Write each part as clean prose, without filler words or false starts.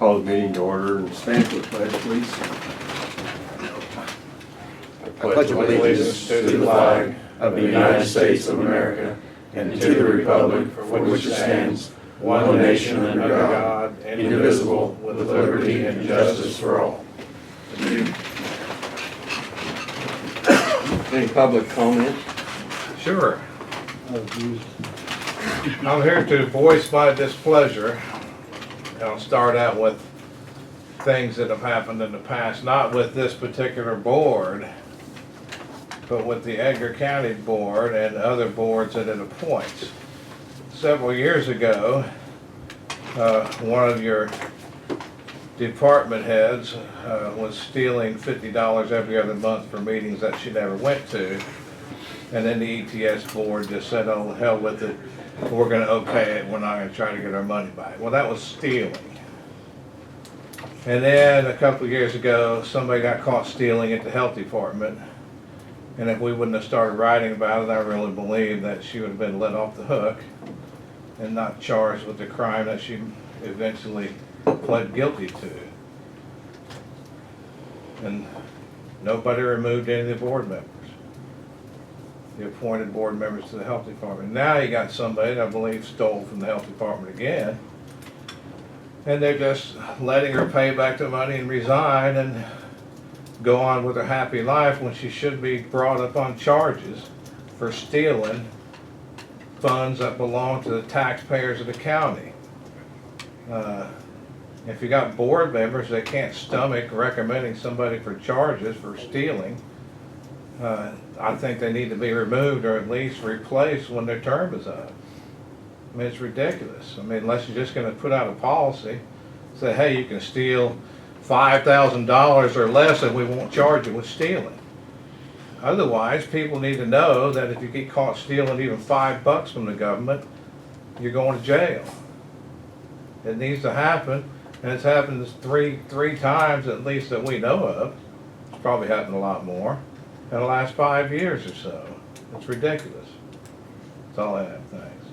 Call the meeting to order and stand for the pledge, please. I pledge allegiance to the flag of the United States of America and to the republic for which it stands, one nation under God, indivisible, with liberty and justice for all. Any public comment? Sure. I'm here to voice my displeasure. I'll start out with things that have happened in the past, not with this particular board, but with the Edgar County Board and other boards that it appoints. Several years ago, one of your department heads was stealing $50 every other month for meetings that she never went to. And then the ETS board just said, oh, hell with it, we're gonna okay it, we're not gonna try to get our money back. Well, that was stealing. And then a couple of years ago, somebody got caught stealing at the health department. And if we wouldn't have started writing about it, I really believe that she would have been let off the hook and not charged with the crime that she eventually pled guilty to. And nobody removed any of the board members, the appointed board members to the health department. Now you got somebody that I believe stole from the health department again, and they're just letting her pay back the money and resign and go on with her happy life when she should be brought up on charges for stealing funds that belong to the taxpayers of the county. If you got board members that can't stomach recommending somebody for charges for stealing, I think they need to be removed or at least replaced when their term is up. I mean, it's ridiculous. I mean, unless you're just going to put out a policy, say, hey, you can steal $5,000 or less and we won't charge you with stealing. Otherwise, people need to know that if you get caught stealing even $5 from the government, you're going to jail. It needs to happen, and it's happened three times at least that we know of. It's probably happened a lot more in the last 5 years or so. It's ridiculous. That's all I have. Thanks.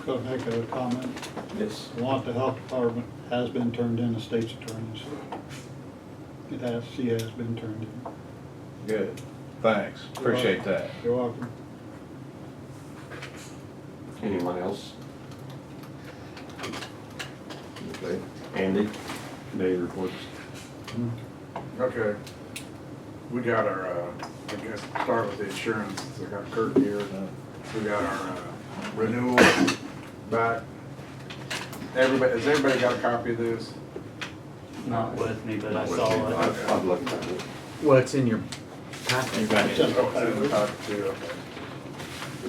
Could I make a comment? Yes. The Wanta Health Department has been turned in to state's attorneys. She has been turned in. Good. Thanks. Appreciate that. You're welcome. Anyone else? Okay. Andy, committee reports. Okay. We got our, I guess, start with the insurance. So I got Kurt here. We got our renewal back. Has everybody got a copy of this? Not with me, but I saw it. I've looked at it. Well, it's in your packet. Oh, it's in the packet too, okay.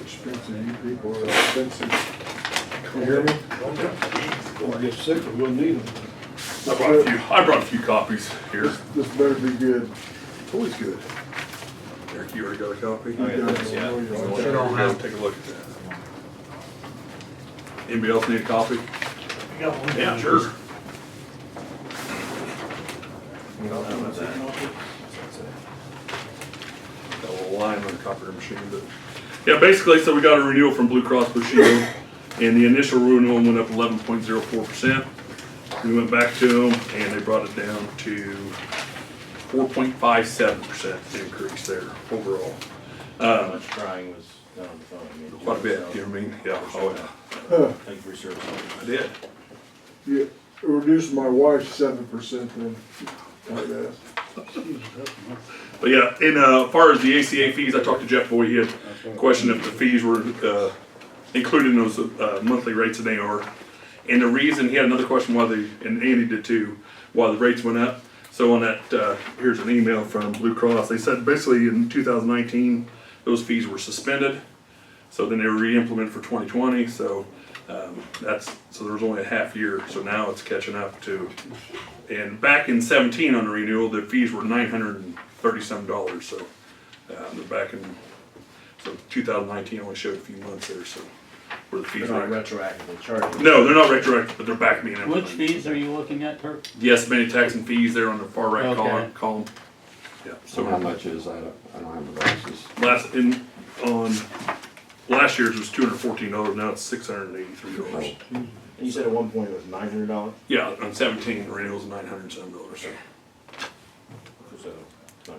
Expensive, you people are expensive. You hear me? Or get sick, or we'll need them. I brought a few copies here. This better be good. It's always good. Eric, you already got a copy? Sure don't have. Take a look at that. Anybody else need a copy? Yeah, sure. Got a little line on the copier machine, but yeah, basically, so we got a renewal from Blue Cross Blue Shield, and the initial renewal went up 11.04%. We went back to them, and they brought it down to 4.57% increase there overall. How much crying was done on the phone? I mean, Quite a bit, you know what I mean? Yeah, oh yeah. Thank you for your service. I did. Yeah, it reduced my wife's 7% then. I guess. But yeah, and as far as the ACA fees, I talked to Jeff Boyd. He had a question if the fees were included in those monthly rates, and they are. And the reason, he had another question why they, and Andy did too, why the rates went up. So on that, here's an email from Blue Cross. They said basically in 2019, those fees were suspended. So then they were re-implemented for 2020. So so there was only a half year. So now it's catching up to, and back in 17 on the renewal, the fees were $930-some. So they're back in, so 2019 only showed a few months there. So where the fees They're not were. retroactively charging. No, they're not retroactive, but they're back being implemented. Which fees are you looking at, Kurt? The estimated tax and fees there on the far right Okay. column. Yeah. So how much is that? I don't have the prices. On last year's was $214. Now it's $683. And you said at one point it was $900? Yeah, on 17 renewals, $907. So,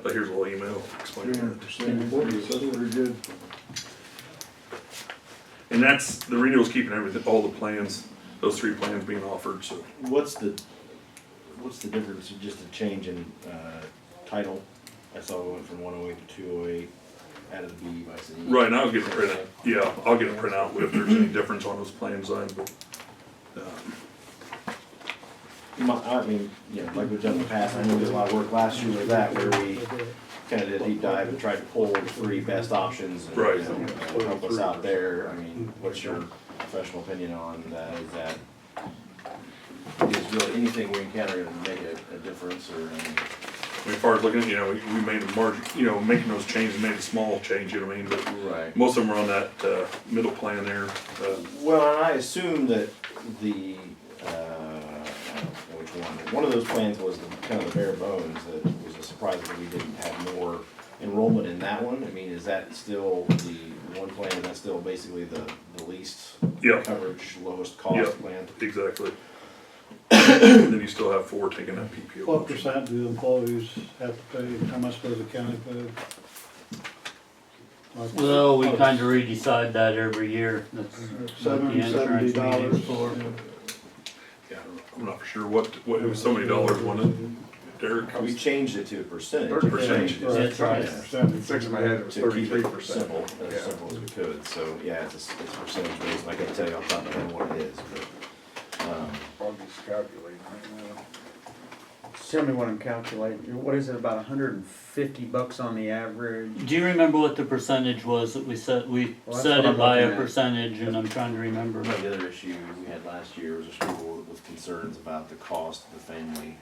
But here's a little email explaining that. 3% that's pretty good. And that's, the renewal's keeping everything, all the plans, those 3 plans being offered, so. what's the difference, just a change in, title? I saw it went from 108 to 208, added the B by C. Right, and I'll get a printout, yeah, I'll get a printout if there's any difference on those plan designs, but, I mean, you know, like we've done in the past, I know we did a lot of work last year with that, where we kind of did a deep dive and tried to pull the 3 best options. And, Right. you know, help us out there. I mean, what's your professional opinion on that? Is really anything we encounter going to make a difference, or? I mean, as far as looking at, you know, we made a margin, you know, making those changes, made a small change, you know what I mean, but Right. most of them are on that, middle plan there, Well, and I assume that the, I don't know which one of those plans was kind of the bare bones, that was a surprise that we didn't have more enrollment in that one. I mean, is that still the one plan, and that's still basically the least Yeah. coverage, lowest cost Yeah. plan? exactly. And then you still have 4 taking that PPO. What percent do the employees have to pay? How much does the county pay? Like- Well, we kinda redecide that every year. That's what the insurance meeting's for. Yeah, I'm not for sure what, it was so many dollars, wasn't it, Derek? We changed it to a percentage. 30%. That's right. Yeah. Six in my head, it was To keep it 33%. simple, Yeah. as simple as we could, so, yeah, it's percentage based, I can't tell you off the top of my head what it is, but, I'll just calculate right now. Tell me what I'm calculating. What is it, about $150 on the average? Do you remember what the percentage was that we set? We Well, that's set what it I'm by a looking at. percentage, and I'm trying to remember. one of the other issue we had last year was a school with concerns about the cost of the family,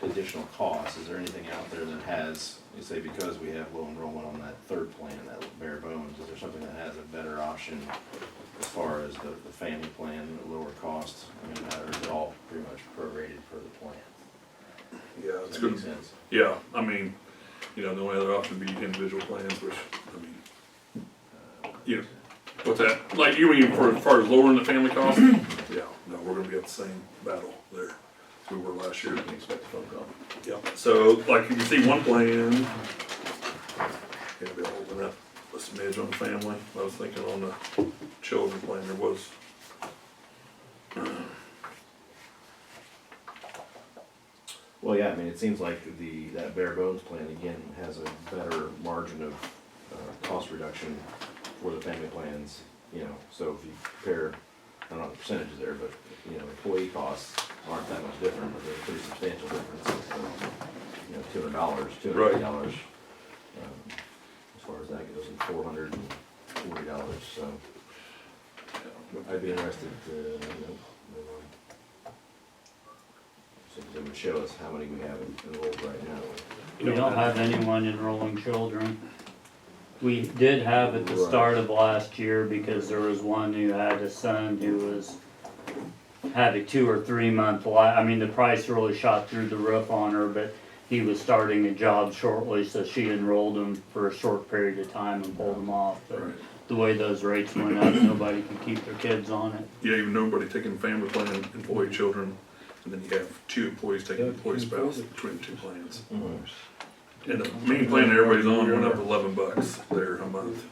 additional costs. Is there anything out there that has, you say because we have low enrollment on that 3rd plan, that bare bones, is there something that has a better option as far as the family plan, the lower cost? I mean, or is it all pretty much prorated for the plan? Yeah, it's Does that good. make sense? Yeah, I mean, you know, the only other option would be individual plans, which, I mean, you know, what's that? Like, you mean for as far as lowering the family cost? Yeah, no, we're gonna be at the same battle there as we were last year. Didn't expect a phone call. Yeah, so like you can see one plan, maybe I'll open up a smidge on the family. I was thinking on the children plan there was. Well, yeah, I mean, it seems like that bare bones plan, again, has a better margin of, cost reduction for the family plans, you know, so if you compare, I don't know the percentages there, but, you know, employee costs aren't that much different, but they're a pretty substantial difference, you know, $200, $280. As far as that goes, and $440, so I'd be interested to, you know, so it would show us how many we have enrolled right now. We don't have anyone enrolling children. We did have at the start of last year because there was one who had a son who had a 2 or 3 month I mean, the price really shot through the roof on her, but he was starting a job shortly, so she enrolled him for a short period of time and pulled him off. But Right. the way those rates went up, nobody could keep their kids on it. Yeah, even nobody taking family plan, employee children, and then you have 2 employees taking employee spouse between the 2 plans. And the main plan that everybody's on went up $11 there a month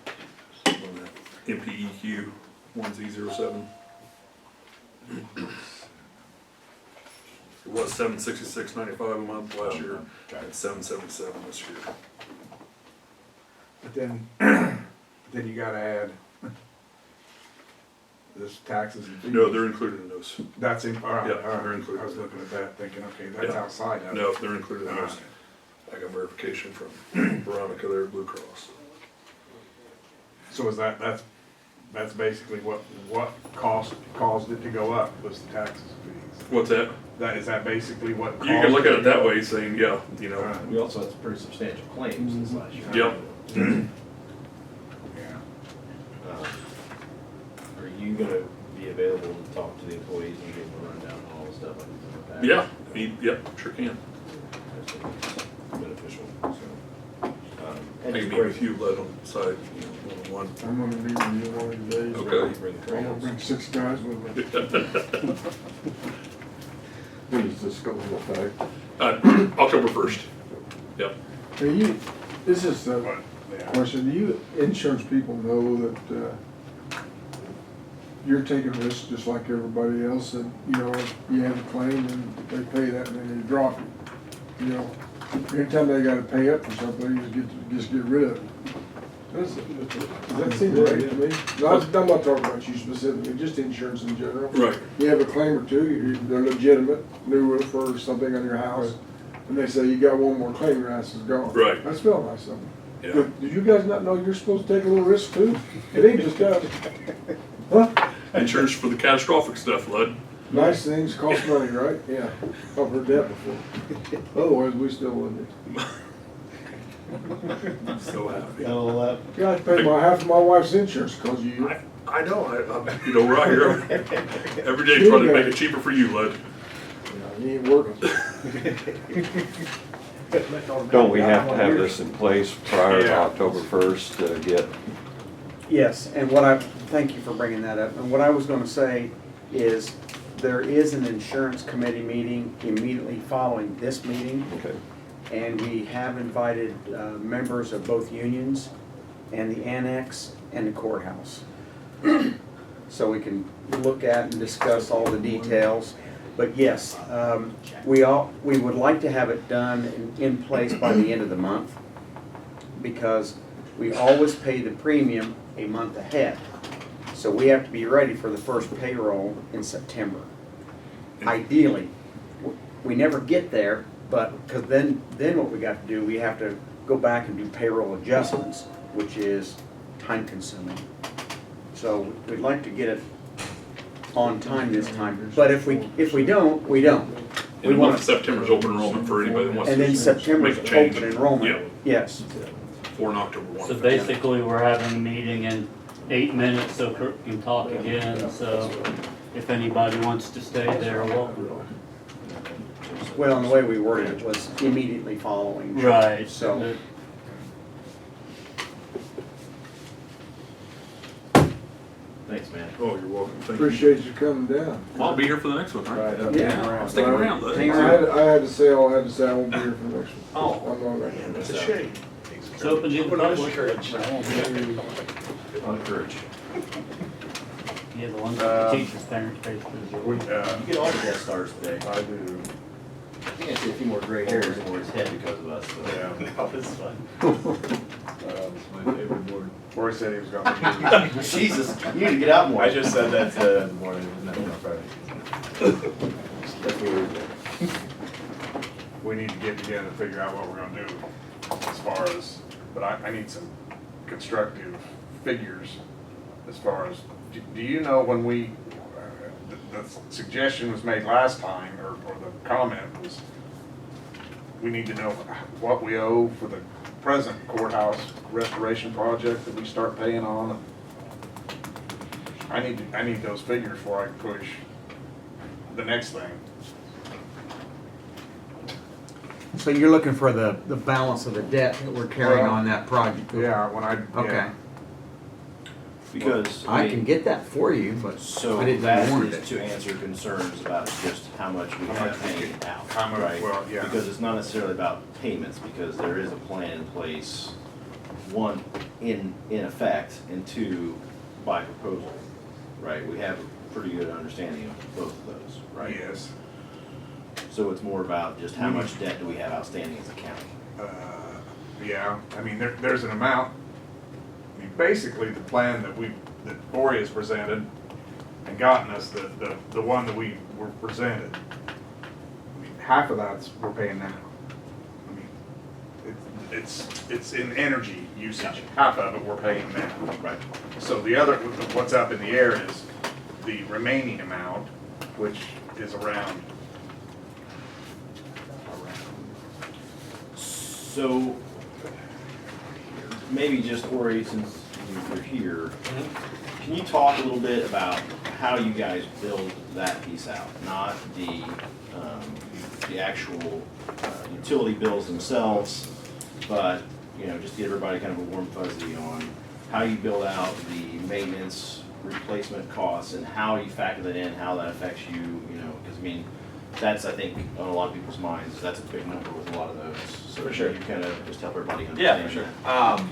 on that MPEQ 1Z07. It was $766.95 a month last year, it's $777 this year. But then, then you gotta add this taxes and fees. No, they're included in those. That's in, all right, Yeah, all right. they're included. I was looking at that thinking, okay, that's Yeah. outside of it. No, they're included in All those. right. I got verification from Veronica there at Blue Cross. So is that's basically what caused it to go up, was the taxes and fees? What's that? Is that basically what caused? You can look at it that to go way, saying, yeah, you know, Right. We also had some pretty substantial claims this last year. Yep. Yeah. Are you gonna be available to talk to the employees and give them a rundown on all the stuff like that? yeah, yep, sure can. That's beneficial, so. I can meet with you, let on the side, you know, one. I'm gonna need you one of these days. Okay. I'm gonna bring 6 guys with me. When does this go into effect? October 1st. Yep. Hey, this is a But, yeah. question, do you insurance people know that, you're taking risks just like everybody else, and, you know, you have a claim and they pay that and then they drop it? You know, anytime they gotta pay up for something, you just get rid of it. Does that seem right to me? I'm not talking about you specifically, just insurance in general. Right. You have a claim or two, they're legitimate, new roof or something on your house, and they say you got one more claim, your ass is gone. Right. That's felt like something. Yeah. Did you guys not know you're supposed to take a little risk too? It ain't just us. Huh? Insurance for the catastrophic stuff, Lud. Nice things cost money, right? Yeah, I've heard that before. Otherwise, we still wouldn't. I'm so happy. Yeah, I pay half of my wife's insurance because of you. I know. You know, we're out here every day trying to make it cheaper for you, Lud. You ain't working. Don't we have to have this in place prior to Yeah. October 1st to get, Yes, and thank you for bringing that up. And what I was gonna say is, there is an insurance committee meeting immediately following this meeting. okay, And we have invited members of both unions and the annex and the courthouse. So we can look at and discuss all the details. But yes, we would like to have it done in place by the end of the month, because we always pay the premium a month ahead. So we have to be ready for the first payroll in September. Ideally, we never get there, but, because then what we got to do, we have to go back and do payroll adjustments, which is time consuming. So we'd like to get it on time this time, but if we don't, we don't. And the month of September is open enrollment for anybody that wants And then to September's make a change. open enrollment, Yeah. yes. For an October 1. So basically, we're having a meeting in 8 minutes so Kurt can talk again, so if anybody wants to stay there, welcome. Well, and the way we worded it was immediately following. Right, So, Thanks, man. Oh, you're welcome. Thank you. Appreciate you coming down. I'll be here for the next one, right? yeah. I'm sticking around, Lud. Hang I had to say all I had to say, I won't be here for the next one. Oh, I'm on that. it's a shame. It's open to the public. Encourage. Yeah, the ones that the teachers' parents pay for. We, You get all the guest stars today. I do. I think I see a few more gray hairs over his head because of us. So. Yeah. No, it's fun. My favorite board. Corey said he was gonna be. Jesus, you need to get out more. I just said that in the morning. That's weird. We need to get together and figure out what we're gonna do as far as, but I need some constructive figures as far as, do you know when we, the suggestion was made last time, or the comment was, we need to know what we owe for the present courthouse restoration project that we start paying on. I need those figures before I can push the next thing. So you're looking for the balance of the debt that we're carrying on that project? Yeah, when I, Okay. yeah. Because I can get that for you, but so I didn't that warn is it. to answer concerns about just how much we How have much we paid out, how much- right? well, yeah. Because it's not necessarily about payments, because there is a plan in place, one, in effect, and two, by proposal, right? We have a pretty good understanding of both of those, right? Yes. So it's more about just how much debt do we have outstanding as a county? Yeah, I mean, there's an amount, I mean, basically the plan that Corey has presented and gotten us, the one that we were presented, I mean, half of that's we're paying now. I mean, it's in energy usage, half of it we're paying now. Right. So the other, what's up in the air is the remaining amount, which is around. So, maybe just, Ori, since you're here, can you talk a little bit about how you guys build that piece out? Not the actual utility bills themselves, but, you know, just get everybody kind of a warm fuzzy on how you build out the maintenance replacement costs and how you factor that in, how that affects you, you know, because I mean, that's, I think, on a lot of people's minds, that's a big number with a lot of those. So For sure. you kind of just help everybody Yeah, understand. for sure.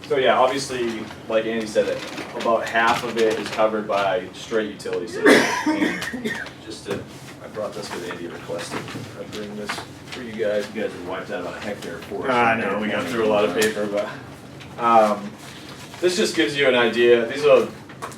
So yeah, obviously, like Andy said, that about half of it is covered by straight utility savings. And just to, I brought this because Andy requested I bring this for you guys. You guys have wiped out about a hectare for us. I know, we got through a lot of paper, but, this just gives you an idea. These are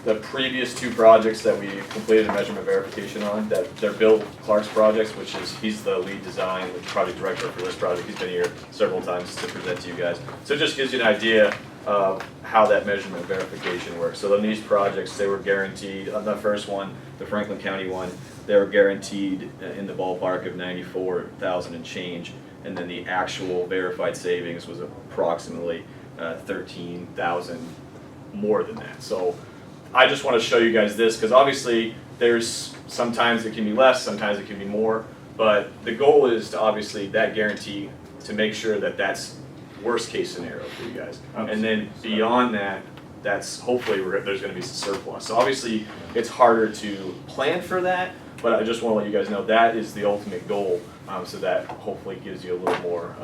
the previous two projects that we completed a measurement verification on, that they're Bill Clark's projects, which is, he's the lead design, the project director for this project. He's been here several times to present to you guys. So it just gives you an idea of how that measurement verification works. So on these projects, they were guaranteed, on the first one, the Franklin County one, they were guaranteed in the ballpark of 94,000 and change, and then the actual verified savings was approximately 13,000 more than that. So I just want to show you guys this, because obviously there's sometimes it can be less, sometimes it can be more, but the goal is to obviously that guarantee to make sure that that's worst case scenario for you guys. And then beyond that, that's hopefully there's going to be some surplus. So obviously it's harder to plan for that, but I just want to let you guys know that is the ultimate goal. So that hopefully gives you a little more,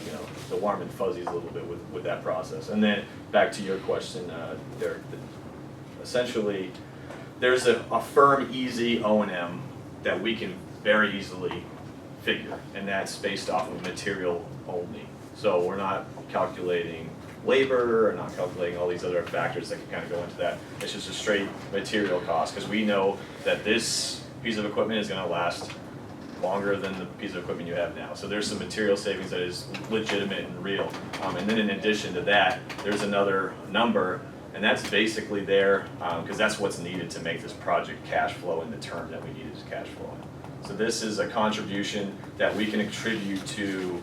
you know, the warm and fuzzies a little bit with that process. And then back to your question, Derek, essentially there's a firm, easy O&M that we can very easily figure, and that's based off of material only. So we're not calculating labor, or not calculating all these other factors that can kind of go into that. It's just a straight material cost, because we know that this piece of equipment is going to last longer than the piece of equipment you have now. So there's some material savings that is legitimate and real. And then in addition to that, there's another number, and that's basically there because that's what's needed to make this project cash flow in the term that we need it to cash flow in. So this is a contribution that we can attribute to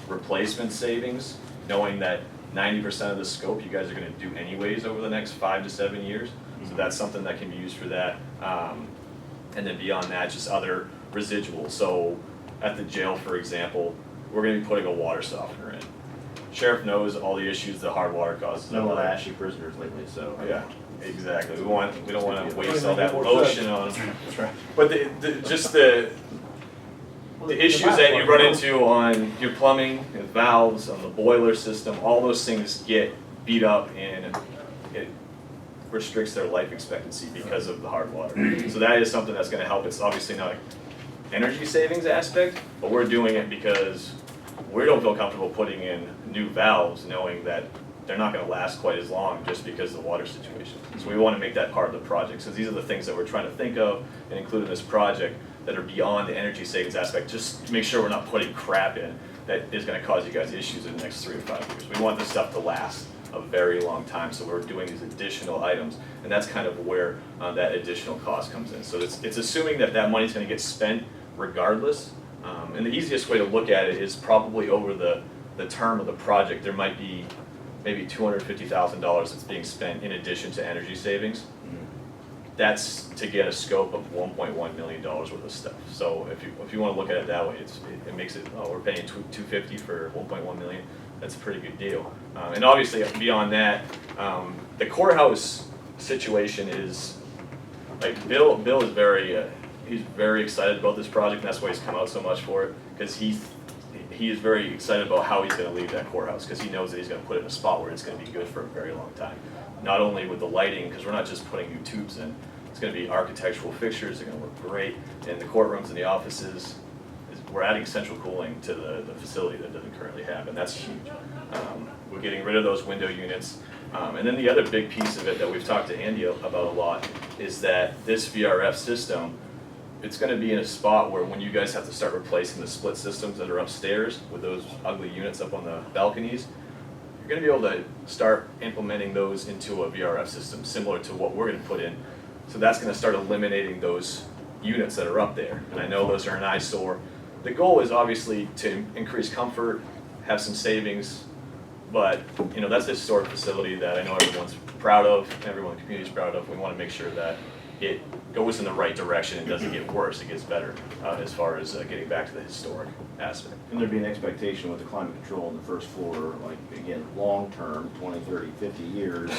replacement savings, knowing that 90% of the scope you guys are going to do anyways over the next 5 to 7 years. So that's something that can be used for that. And then beyond that, just other residuals. So at the jail, for example, we're going to be putting a water softener in. Sheriff knows all the issues the hard water causes. There's been a lot of ashy prisoners lately, so. Yeah, exactly. We don't want to waste all that lotion on them. That's right. But the issues that you run into on your plumbing and valves, on the boiler system, all those things get beat up and it restricts their life expectancy because of the hard water. So that is something that's going to help. It's obviously not an energy savings aspect, but we're doing it because we don't feel comfortable putting in new valves knowing that they're not going to last quite as long just because of the water situation. So we want to make that part of the project. So these are the things that we're trying to think of and include in this project that are beyond the energy savings aspect, just to make sure we're not putting crap in that is going to cause you guys issues in the next 3 to 5 years. We want this stuff to last a very long time, so we're doing these additional items, and that's kind of where that additional cost comes in. So it's assuming that that money's going to get spent regardless, and the easiest way to look at it is probably over the term of the project, there might be maybe $250,000 that's being spent in addition to energy savings. That's to get a scope of $1.1 million worth of stuff. So if you want to look at it that way, it makes it, oh, we're paying $250 for $1.1 million. That's a pretty good deal. And obviously beyond that, the courthouse situation is, like Bill is he's very excited about this project, and that's why he's come out so much for it, because he is very excited about how he's going to leave that courthouse, because he knows that he's going to put it in a spot where it's going to be good for a very long time. Not only with the lighting, because we're not just putting new tubes in, it's going to be architectural fixtures, they're going to look great, and the courtrooms and the offices, we're adding central cooling to the facility that doesn't currently have, and that's huge. We're getting rid of those window units. And then the other big piece of it that we've talked to Andy about a lot is that this VRF system, it's going to be in a spot where when you guys have to start replacing the split systems that are upstairs with those ugly units up on the balconies, you're going to be able to start implementing those into a VRF system similar to what we're going to put in. So that's going to start eliminating those units that are up there. And I know those are an eyesore. The goal is obviously to increase comfort, have some savings, but that's a historic facility that I know everyone's proud of, everyone in the community is proud of. We want to make sure that it goes in the right direction and doesn't get worse, it gets better as far as getting back to the historic aspect. And there'd be an expectation with the climate control on the first floor, like, again, long-term, 20, 30, 50 years,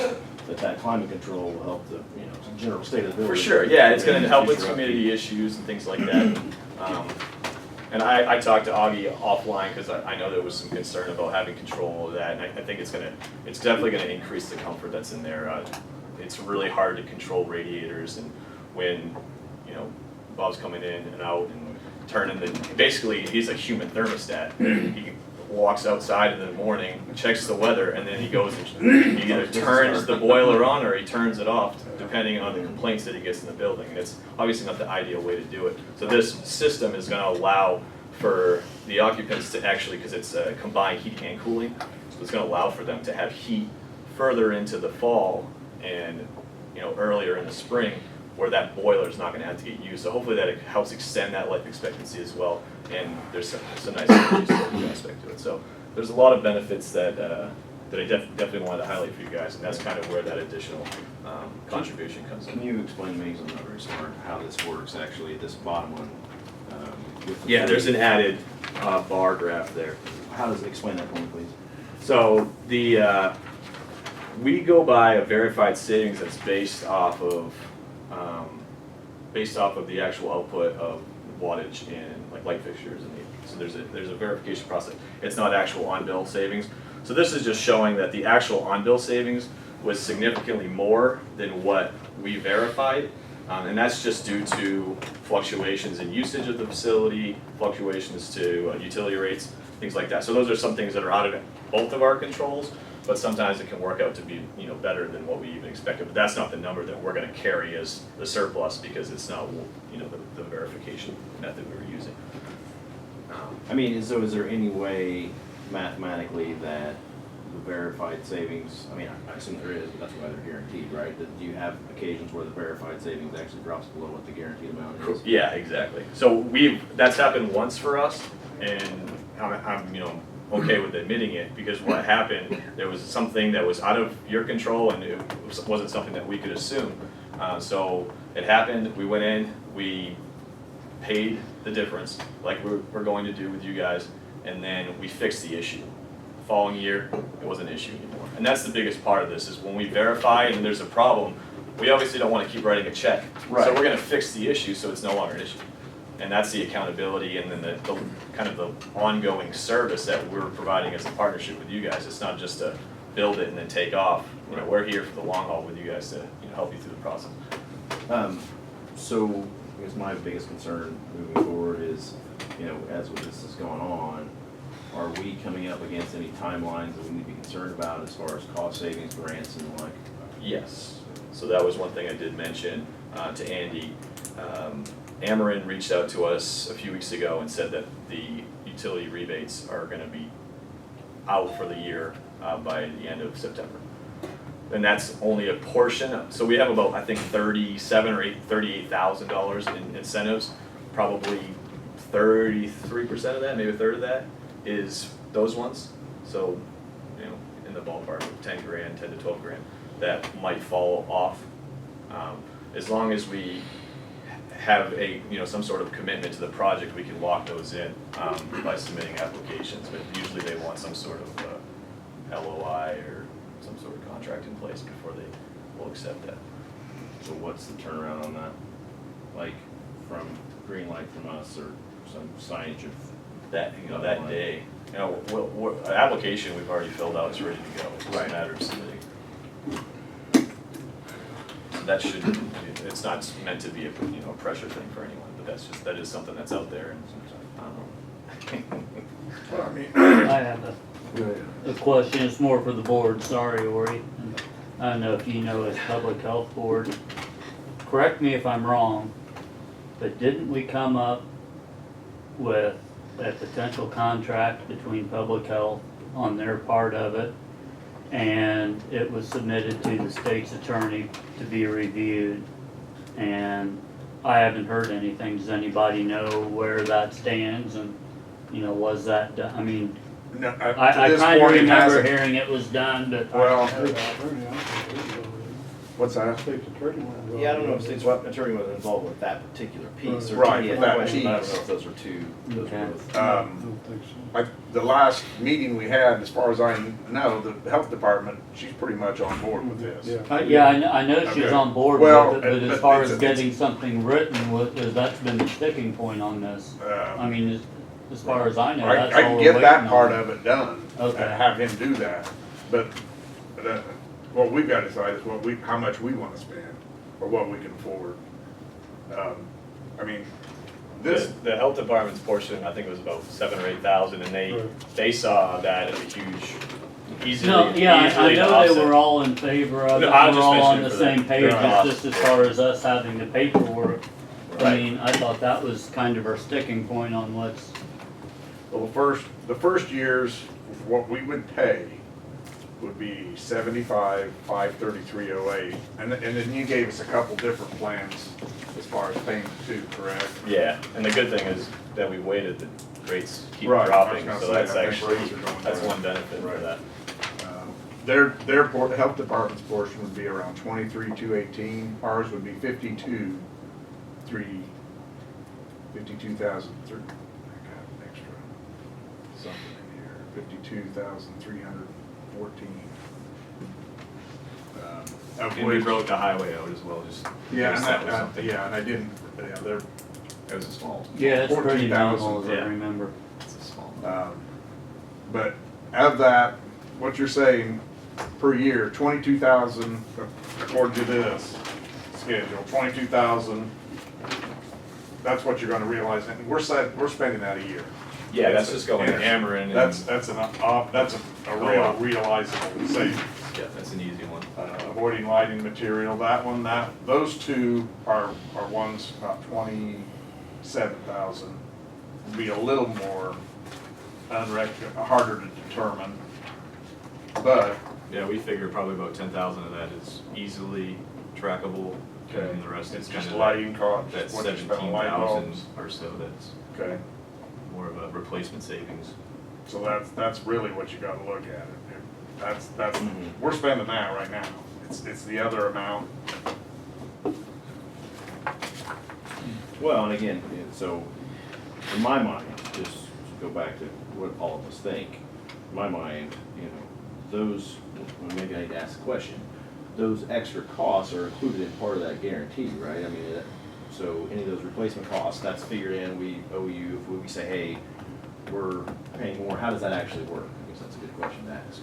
that climate control will help the, you know, general state of the building. For sure, yeah, it's gonna And help with future humidity issues and things like that. And I talked to Augie offline, because I know there was some concern about having control of that, and I think it's definitely gonna increase the comfort that's in there. It's really hard to control radiators, and when, you know, Bob's coming in and out and turning basically, he's a human thermostat. He walks outside in the morning, checks the weather, and then he goes and he either turns the boiler on or he turns it off, depending on the complaints that he gets in the building. And it's obviously not the ideal way to do it. So this system is gonna allow for the occupants to actually, because it's combined heat and cooling, so it's gonna allow for them to have heat further into the fall and, you know, earlier in the spring, where that boiler is not gonna have to get used. So hopefully that helps extend that life expectancy as well, and there's some nice energy storage aspect to it. So there's a lot of benefits that I definitely wanted to highlight for you guys, and that's kind of where that additional contribution comes in. Can you explain to me, because I'm not very smart, how this works actually, this bottom one? With the Yeah, there's an added bar graph there. How does it explain that for me, please? So we go by a verified savings that's based off of the actual output of wattage in like light fixtures and so there's a verification process. It's not actual on-bill savings. So this is just showing that the actual on-bill savings was significantly more than what we verified. And that's just due to fluctuations in usage of the facility, fluctuations to utility rates, things like that. So those are some things that are out of both of our controls, but sometimes it can work out to be, you know, better than what we even expected. But that's not the number that we're going to carry as the surplus, because it's not, you know, the verification method we were using. I mean, so is there any way mathematically that the verified savings, I mean, I assume there is, but that's why they're guaranteed, right? Do you have occasions where the verified savings actually drops below what the guaranteed amount is? Yeah, exactly. So that's happened once for us, and I'm you know, okay with admitting it, because what happened, there was something that was out of your control, and it wasn't something that we could assume. So it happened, we went in, we paid the difference, like we're going to do with you guys, and then we fixed the issue. The following year, it wasn't an issue anymore. And that's the biggest part of this, is when we verify and there's a problem, we obviously don't want to keep writing a check. Right. So we're going to fix the issue so it's no longer an issue. And that's the accountability, and then the kind of the ongoing service that we're providing as a partnership with you guys. It's not just to build it and then take off. You know, we're here for the long haul with you guys to, you know, help you through the process. So I guess my biggest concern moving forward is, you know, as this is going on, are we coming up against any timelines that we need to be concerned about as far as cost savings, grants, and the like? Yes. So that was one thing I did mention to Andy. Ameren reached out to us a few weeks ago and said that the utility rebates are going to be out for the year by the end of September. And that's only a portion. So we have about, I think, $38,000 in incentives. Probably 33% of that, maybe a third of that, is those ones. So, you know, in the ballpark of 10 grand, 10 to 12 grand, that might fall off. As long as we have some sort of commitment to the project, we can lock those in by submitting applications. But usually they want some sort of LOI or some sort of contract in place before they will accept that. So what's the turnaround on that? Like from green light from us or some signage of That day. You know, an application we've already filled out is ready to go. It's just a matter of submitting. So that shouldn't. It's not meant to be a pressure thing for anyone, but that is something that's out there. And I don't know. Well, I mean, I have a question, it's more for the board, sorry, Ori. I don't know if you know as Public Health Board, correct me if I'm wrong, but didn't we come up with a potential contract between Public Health on their part of it, and it was submitted to the state's attorney to be reviewed, and I haven't heard anything. Does anybody know where that stands, and, you know, was that done? I mean, No, I to this kind of point, it remember hasn't. hearing it was done, but. Well, What's that? State's attorney went involved. Yeah, I don't know if state's attorney was involved with that particular piece, or Right, he had that a question, but I don't piece. know if those are two, those Okay. are both. I don't think so. The last meeting we had, as far as I know, the health department, she's pretty much on board with this. Yeah. Yeah, I know she's Okay. on board Well, with it, but but as far it's as a- getting something written, that's been the sticking point on this. I mean, as far as I know, that's I all can we're get that waiting part on. of it done, and Okay. have him do that, but what we've got to decide is how much we want to spend, or what we can afford. I mean, this, The health department's portion, I think it was about 7,000 or 8,000, and they saw that as a huge, easily, No, yeah, I easily to know offset. they were all in favor of it, No, I was we're just all on mentioning the for same the page, cost. it's just as far as us having the paperwork. I Right. mean, I thought that was kind of our sticking point on what's, well, the first years, what we would pay would be 75, 533.08, and then you gave us a couple different plans as far as payment too, correct? Yeah, and the good thing is that we waited, the rates keep Right, I was dropping, gonna so say, that's I think actually, rates are going that's down. one benefit for Right. that. The health department's portion would be around 23,218, ours would be 52,000, I got an extra something in here, 52,314. Of And we which, broke the highway out as well, just. in yeah, case and that was something. yeah, and I didn't, yeah, they're, It was a small, yeah, it's pretty 14,000, minimal, as I yeah. remember. it's a small. but of that, what you're saying per year, 22,000, according to this schedule, 22,000, that's what you're gonna realize, and we're spending that a year. Yeah, that's just going hammering and, That's a real realizable savings. yeah, that's an easy one. Avoiding lighting material, those two are ones about 27,000. Would be a little more harder to determine, but Yeah, we figure probably about 10,000 of that is easily trackable, and the rest it's is kind just of lighting costs. that what you spend on light 17,000 bulbs. or so that's Okay, more of a replacement savings. so that's really what you gotta look at. That's, Mhm. we're spending that right now. It's the other amount. Well, and again, so in my mind, just to go back to what all of us think, in my mind, those, well, maybe I need to ask a question. Those extra costs are included in part of that guarantee, right? I mean, so any of those replacement costs, that's figured in, we owe you, if we say, hey, we're paying more, how does that actually work? I guess that's a good question to ask.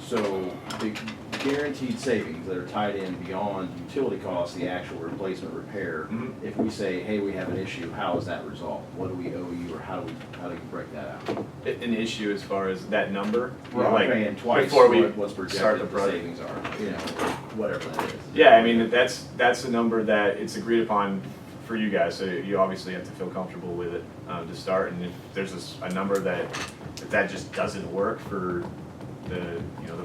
So the guaranteed savings that are tied in beyond utility costs, the actual replacement repair, Mhm. if we say, hey, we have an issue, how is that resolved? What do we owe you, or how do you break that out? An issue as far as that number, We're like, paying twice before we what's start projected the the project. savings are, whatever that is. Yeah, I mean, that's a number that it's agreed upon for you guys, so you obviously have to feel comfortable with it to start, and if there's a number that, if that just doesn't work for the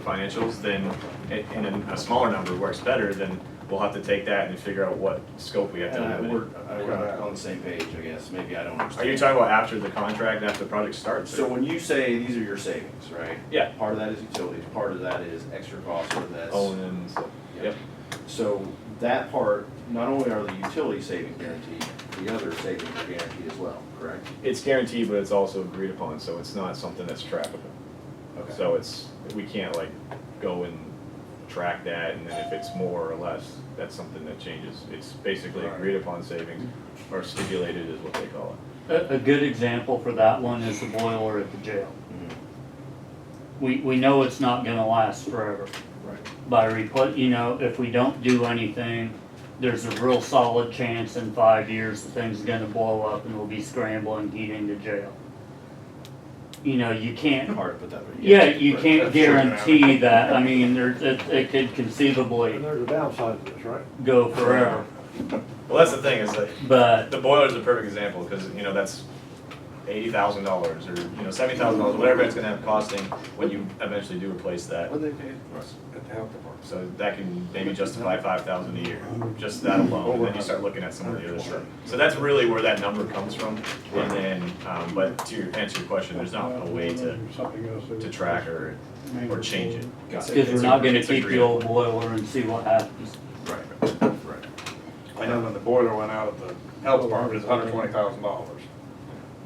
financials, then, and then a smaller number works better, then we'll have to take that and figure out what scope we have to And eliminate. we're on the same page, I guess, maybe I don't Are understand. you talking about after the contract, after the project starts? So when you say these are your savings, right? Yeah. Part of that is utilities, part of that is extra costs, or that's. Owning and stuff, yep. So that part, not only are the utility savings guaranteed, the other savings are guaranteed as well, correct? It's guaranteed, but it's also agreed upon, so it's not something that's trackable. Okay. So we can't like go and track that, and then if it's more or less, that's something that changes. It's basically agreed upon savings, or stipulated is what they call it. A good example for that one is the boiler at the jail. Mhm. We know it's not gonna last forever. Right. If we don't do anything, there's a real solid chance in 5 years the thing's gonna blow up and we'll be scrambling heating the jail. You can't, Hard to put that, but yeah, yes. you Right. can't That's sure guarantee that, I mean, it could conceivably And there's a downside to this, right? go forever, Well, that's the thing, is that but, the boiler's a perfect example, because, that's $80,000 or, $70,000, whatever it's gonna have costing when you eventually do replace that. What they pay us at the health department? So that can maybe justify $5,000 a year, just that alone, and then you start looking at some of the other stuff. So that's really where that number comes from, and then, but to answer your question, there's not a way to Something else that- track or change it. because we're not gonna keep the old boiler and see what happens. And when the boiler went out at the health department, it's $120,000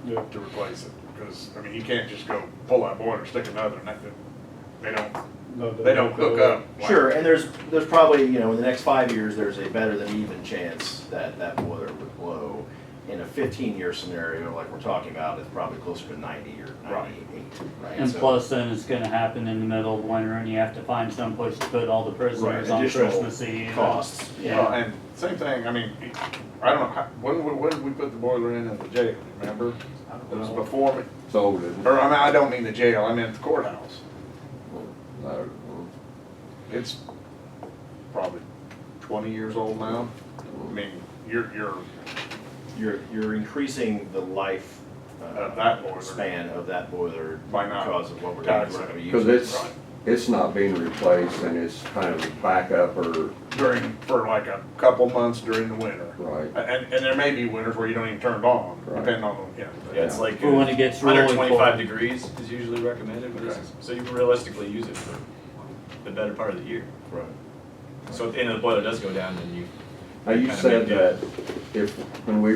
Yeah. to replace it. Because, I mean, you can't just go pull that boiler, stick another, and they don't hook up. like- Sure, and there's probably, you know, in the next 5 years, there's a better than even chance that that boiler would blow. In a 15-year scenario, like we're talking about, it's probably closer to 90 or 98, right? And So- plus then it's gonna happen in the middle of winter and you have to find some place to put all the prisoners on additional Christmas Eve. costs. Well, and same thing, I mean, I don't know, when did we put the boiler in the jail, remember? It was before me, It's old, isn't it? or, I mean, I don't mean the jail, I meant the courthouse. It's probably 20 years old now. I mean, You're increasing the life Of that boiler. span of that boiler By not because of what we're going to use. Because it's not being replaced and it's kind of a backup or, for like a couple months during the winter. right. And there may be winters where you don't even turn it on, Right. depending on, yeah. Yeah, it's like For when it gets really 125 cold. degrees is usually recommended, but Okay. so you can realistically use it for the better part of the year. Right. So if the end of the boiler does go down, then you. Now, you kinda said make that when we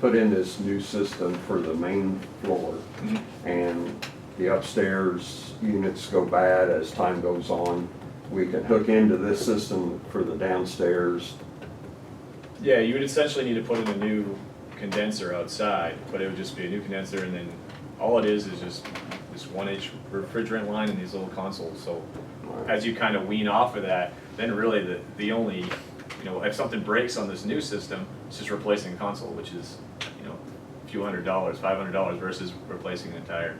put in this new system for the main floor and the upstairs units go bad as time goes on, we can hook into this system for the downstairs. Yeah, you would essentially need to put in a new condenser outside, but it would just be a new condenser, and then all it is just this 1-inch refrigerant line and these little consoles. So as you kind of wean off of that, then really the only, you know, if something breaks on this new system, it's just replacing a console, which is, you know, a few $100s, $500 versus replacing an entire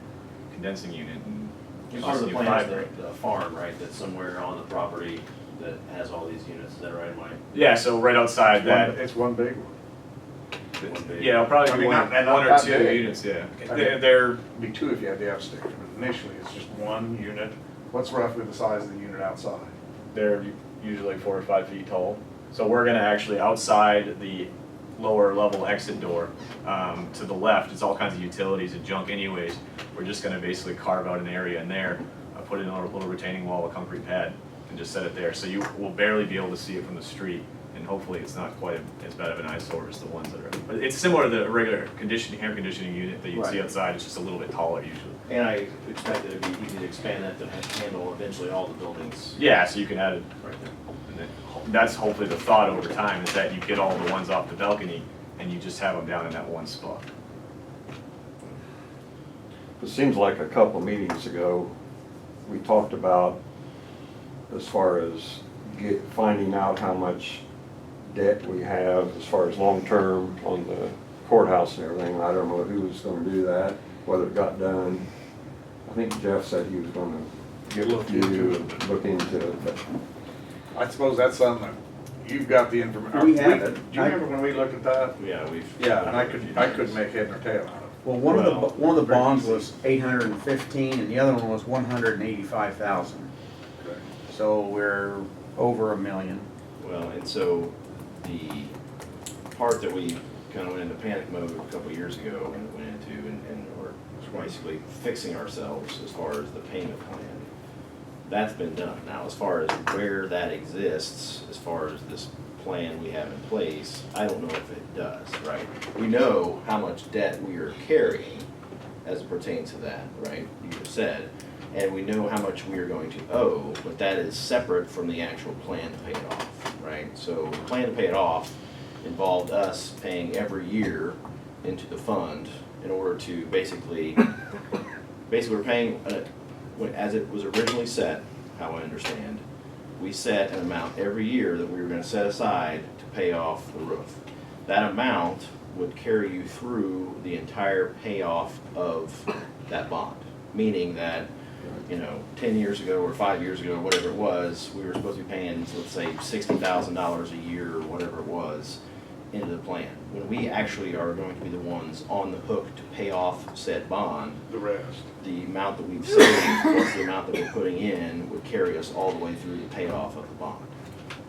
condensing unit. And Part of the costing you plan $5 is the farm, right, that's somewhere on the property that has all these units, is that right, Mike? Yeah, so right outside that, It's one big one. One big- yeah, it'll probably I be mean, one not or that two big. units, yeah. I mean- They're It'd be two if you had the upstairs, but initially it's just one unit. What's roughly the size of the unit outside? they're usually 4 or 5 feet tall. So we're gonna actually, outside the lower level exit door, to the left, it's all kinds of utilities and junk anyways. We're just gonna basically carve out an area in there, put in a little retaining wall, a concrete pad, and just set it there. So you will barely be able to see it from the street, and hopefully it's not quite as bad of an eyesore as the ones that are. But it's similar to the regular air conditioning unit that you'd see Right. outside, it's just a little bit taller usually. And I expect it to be easy to expand that to handle eventually all the buildings Yeah, so you can add it. right there. And then that's hopefully the thought over time, is that you get all the ones off the balcony and you just have them down in that one spot. It seems like a couple meetings ago, we talked about as far as finding out how much debt we have as far as long-term on the courthouse and everything. I don't know who was gonna do that, whether it got done. I think Jeff said he was gonna get with you and look into it, but I suppose that's something that you've got the information. We have it. Do you remember when we looked at that? Yeah, we've. Yeah, and I couldn't make head nor tail out of it. Well, one of the bonds was 815 and the other one was 185,000. Okay. So we're over $1 million. Well, and so the part that we kind of went into panic mode a couple of years ago and went into and we're basically fixing ourselves as far as the payment plan. That's been done. Now, as far as where that exists, as far as this plan we have in place, I don't know if it does, right? We know how much debt we are carrying as it pertains to that, right? You just said. And we know how much we are going to owe, but that is separate from the actual plan to pay it off, right? So the plan to pay it off involved us paying every year into the fund in order to basically we're paying, as it was originally set, how I understand, we set an amount every year that we were gonna set aside to pay off the roof. That amount would carry you through the entire payoff of that bond, meaning that, you know, 10 years ago or 5 years ago, or whatever it was, we were supposed to be paying, let's say, $60,000 a year or whatever it was into the plan. When we actually are going to be the ones on the hook to pay off said bond, The rest. the amount that we've saved plus the amount that we're putting in would carry us all the way through the payoff of the bond.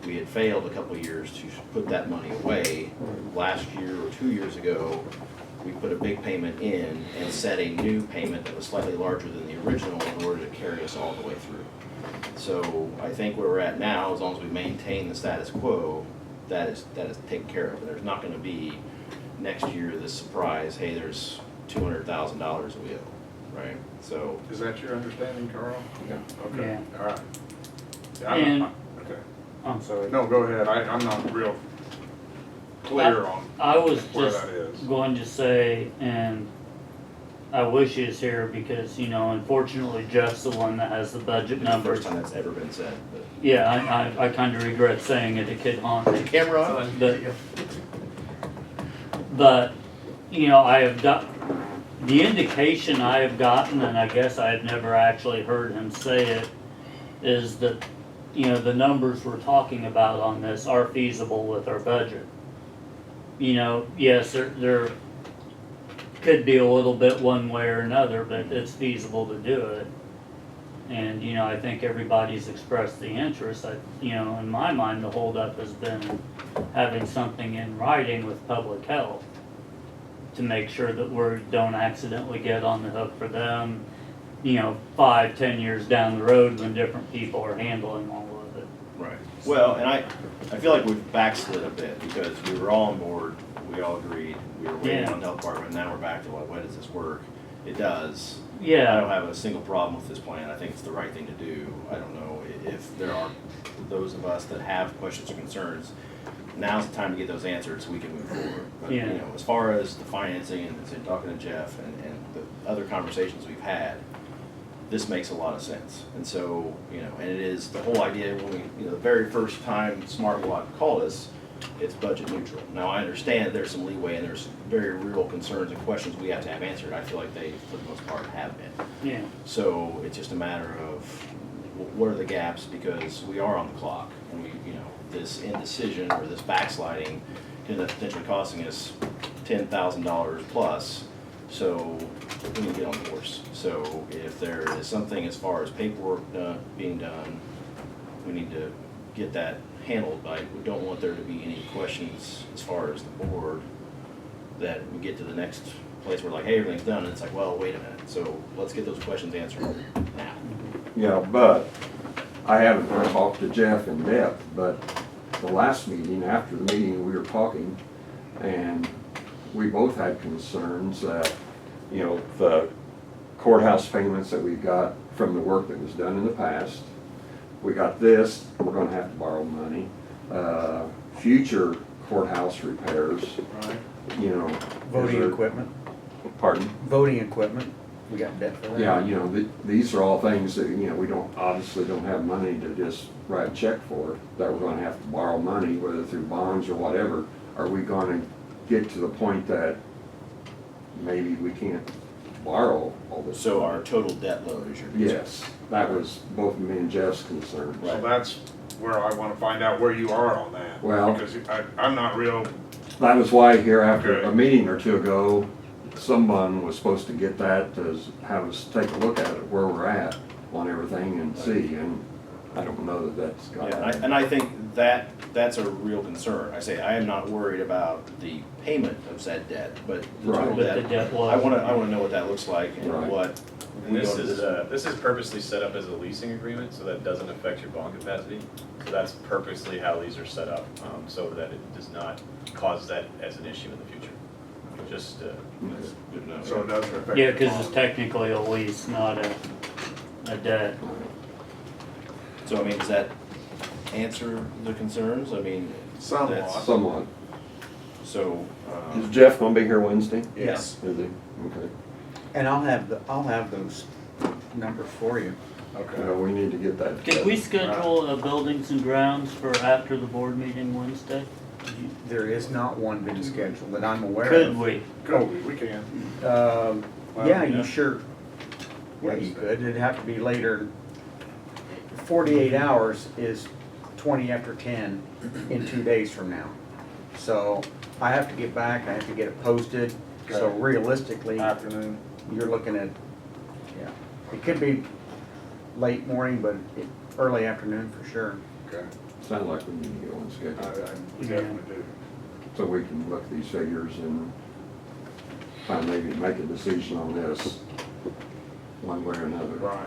We had failed a couple of years to put that money away. Last year or 2 years ago, we put a big payment in and set a new payment that was slightly larger than the original in order to carry us all the way through. So I think where we're at now, as long as we maintain the status quo, that is taken care of. There's not gonna be next year this surprise, hey, there's $200,000 we owe, right? So, Is that your understanding, Carl? yeah. Okay, Yeah. all right. And- Okay, I'm sorry. no, go ahead, I'm not real clear on I was where just that is. going to say, and I wish he was here because, you know, unfortunately Jeff's the one that has the budget It's the numbers. first time that's ever been said, but. Yeah, I kind of regret saying it, it could haunt me. Camera on? But, you know, I have got, the indication I have gotten, and I guess I have never actually heard him say it, is that, you know, the numbers we're talking about on this are feasible with our budget. You know, yes, there could be a little bit one way or another, but it's feasible to do it. And, you know, I think everybody's expressed the interest. You know, in my mind, the holdup has been having something in writing with public health to make sure that we don't accidentally get on the hook for them, you know, 5-10 years down the road when different people are handling all of it. Right. Well, and I feel like we've backslid a bit because we were all on board, we all agreed, we were waiting Yeah. on the health department, now we're back to like, why does this work? It does. I Yeah, don't have a single problem with this plan. I think it's the right thing to do. I don't know if there are those of us that have questions or concerns. Now's the time to get those answered so we can move forward. But, Yeah. you know, as far as the financing and talking to Jeff and the other conversations we've had, this makes a lot of sense. And so, you know, and it is the whole idea when we, you know, the very first time Smart Block called us, it's budget neutral. Now, I understand there's some leeway and there's very real concerns and questions we have to have answered. I feel like they, for the most part, have been. yeah, So it's just a matter of what are the gaps, because we are on the clock, and we, you know, this indecision or this backsliding could end up potentially costing us $10,000 plus. So we need to get on the horse. So if there is something as far as paperwork being done, we need to get that handled. We don't want there to be any questions as far as the board that we get to the next place where like, hey, everything's done, and it's like, well, wait a minute. So let's get those questions answered now. Yeah, but I haven't talked to Jeff in depth, but the last meeting, after the meeting, we were talking, and we both had concerns that, you know, the courthouse payments that we got from the work that was done in the past, we got this, we're gonna have to borrow money. Future courthouse repairs, Right. you know. Voting is there- equipment, Pardon? voting equipment, we got debt for that. Yeah, you know, these are all things that, you know, we obviously don't have money to just write a check for, that we're gonna have to borrow money, whether through bonds or whatever. Are we gonna get to the point that maybe we can't borrow all this? So our total debt load is your concern? Yes, that was both me and Jeff's concern. So that's where I wanna find out where you are on that. Well- Because I'm not real, That was why here after Okay. a meeting or two ago, someone was supposed to get that, to have us take a look at it, where we're at on everything and see, and I don't know that that's got. Yeah, and I think that's a real concern. I say, I am not worried about the payment of said debt, but the total Right. But the debt, debt load. I wanna know what that looks like and Right. what. And we this go to is purposely set up as a leasing agreement, so that doesn't affect your bond capacity. So that's purposely how these are set up, so that it does not cause that as an issue in the future. Just, That's good enough. so it doesn't affect. Yeah, the because it's bond. technically a lease, not a debt. So, I mean, does that answer the concerns? I mean, Somewhat. that's- Somewhat. So, Is Jeff gonna be here Wednesday? Yes, Is he? Okay. and I'll have those numbers for you. Okay. We need to get that. Did we schedule a buildings and grounds for after the board meeting Wednesday? There is not one been scheduled that I'm aware Could of. we? Go, we can. Yeah, Well, you sure, yeah, you could, it'd have to be later. 48 hours is 20 after 10 in 2 days from now. So I have to get back, I have to get it posted, so Okay. realistically, Afternoon. you're looking at, yeah, it could be late morning, but early afternoon for sure. Okay. Sounds like we need to get one I scheduled, definitely do. so we can look at these figures and find, maybe make a decision on this one way or another. Right.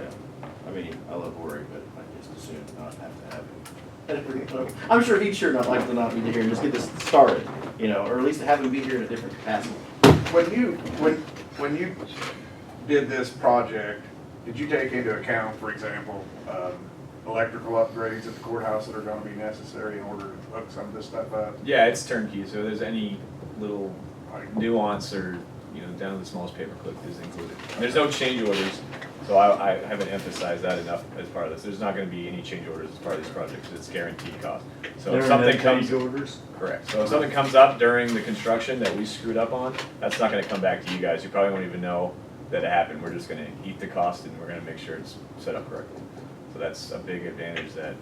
I mean, I love worry, but I just assume not have to have it. I'm sure he'd sure not like to not be here and just get this started, you know, or at least have him be here in a different capacity. When you did this project, did you take into account, for example, electrical upgrades at the courthouse that are gonna be necessary in order to hook some of this stuff up? Yeah, it's turnkey, so if there's any little nuance or, down to the smallest paperclip is included. There's no change orders, so I haven't emphasized that enough as part of this. There's not gonna be any change orders as part of these projects, it's guaranteed cost. So There if are no something comes. change orders? Correct, so if something comes up during the construction that we screwed up on, that's not gonna come back to you guys, you probably won't even know that it happened. We're just gonna eat the cost and we're gonna make sure it's set up correctly. So that's a big advantage that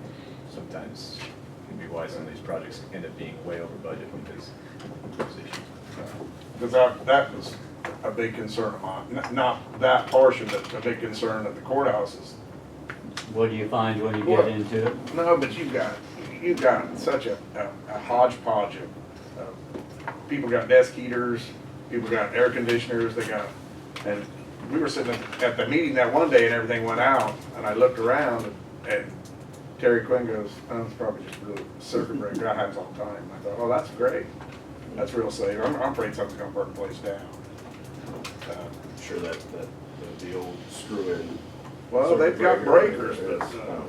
sometimes can be why some of these projects end up being way over budget because of those issues. Because that was a big concern of mine, not that portion, but a big concern at the courthouse is. What do you find when you get into it? No, but you've got such a hodgepodge of people got desk heaters, people got air conditioners, and we were sitting at the meeting that one day and everything went out, and I looked around and Terry Quinn goes, oh, it's probably just a circuit breaker, that happens all the time. I thought, oh, that's great, that's real safe. I'm afraid something's gonna burn the place down. I'm sure that the old screw-in. Well, they've got breakers, but Oh.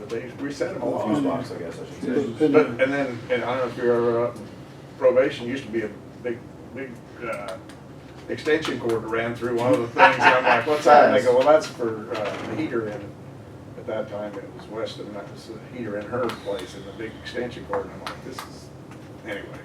they reset them a Fuse lot. box, I guess I should say. But, and I don't know if you're ever up, probation used to be a big, extension cord that ran through one of the things, and I'm like, what's that? And they go, well, that's for, the heater in, at that time, it was Weston, that was the heater in her place, and the big extension cord, and I'm like, this is, anyway,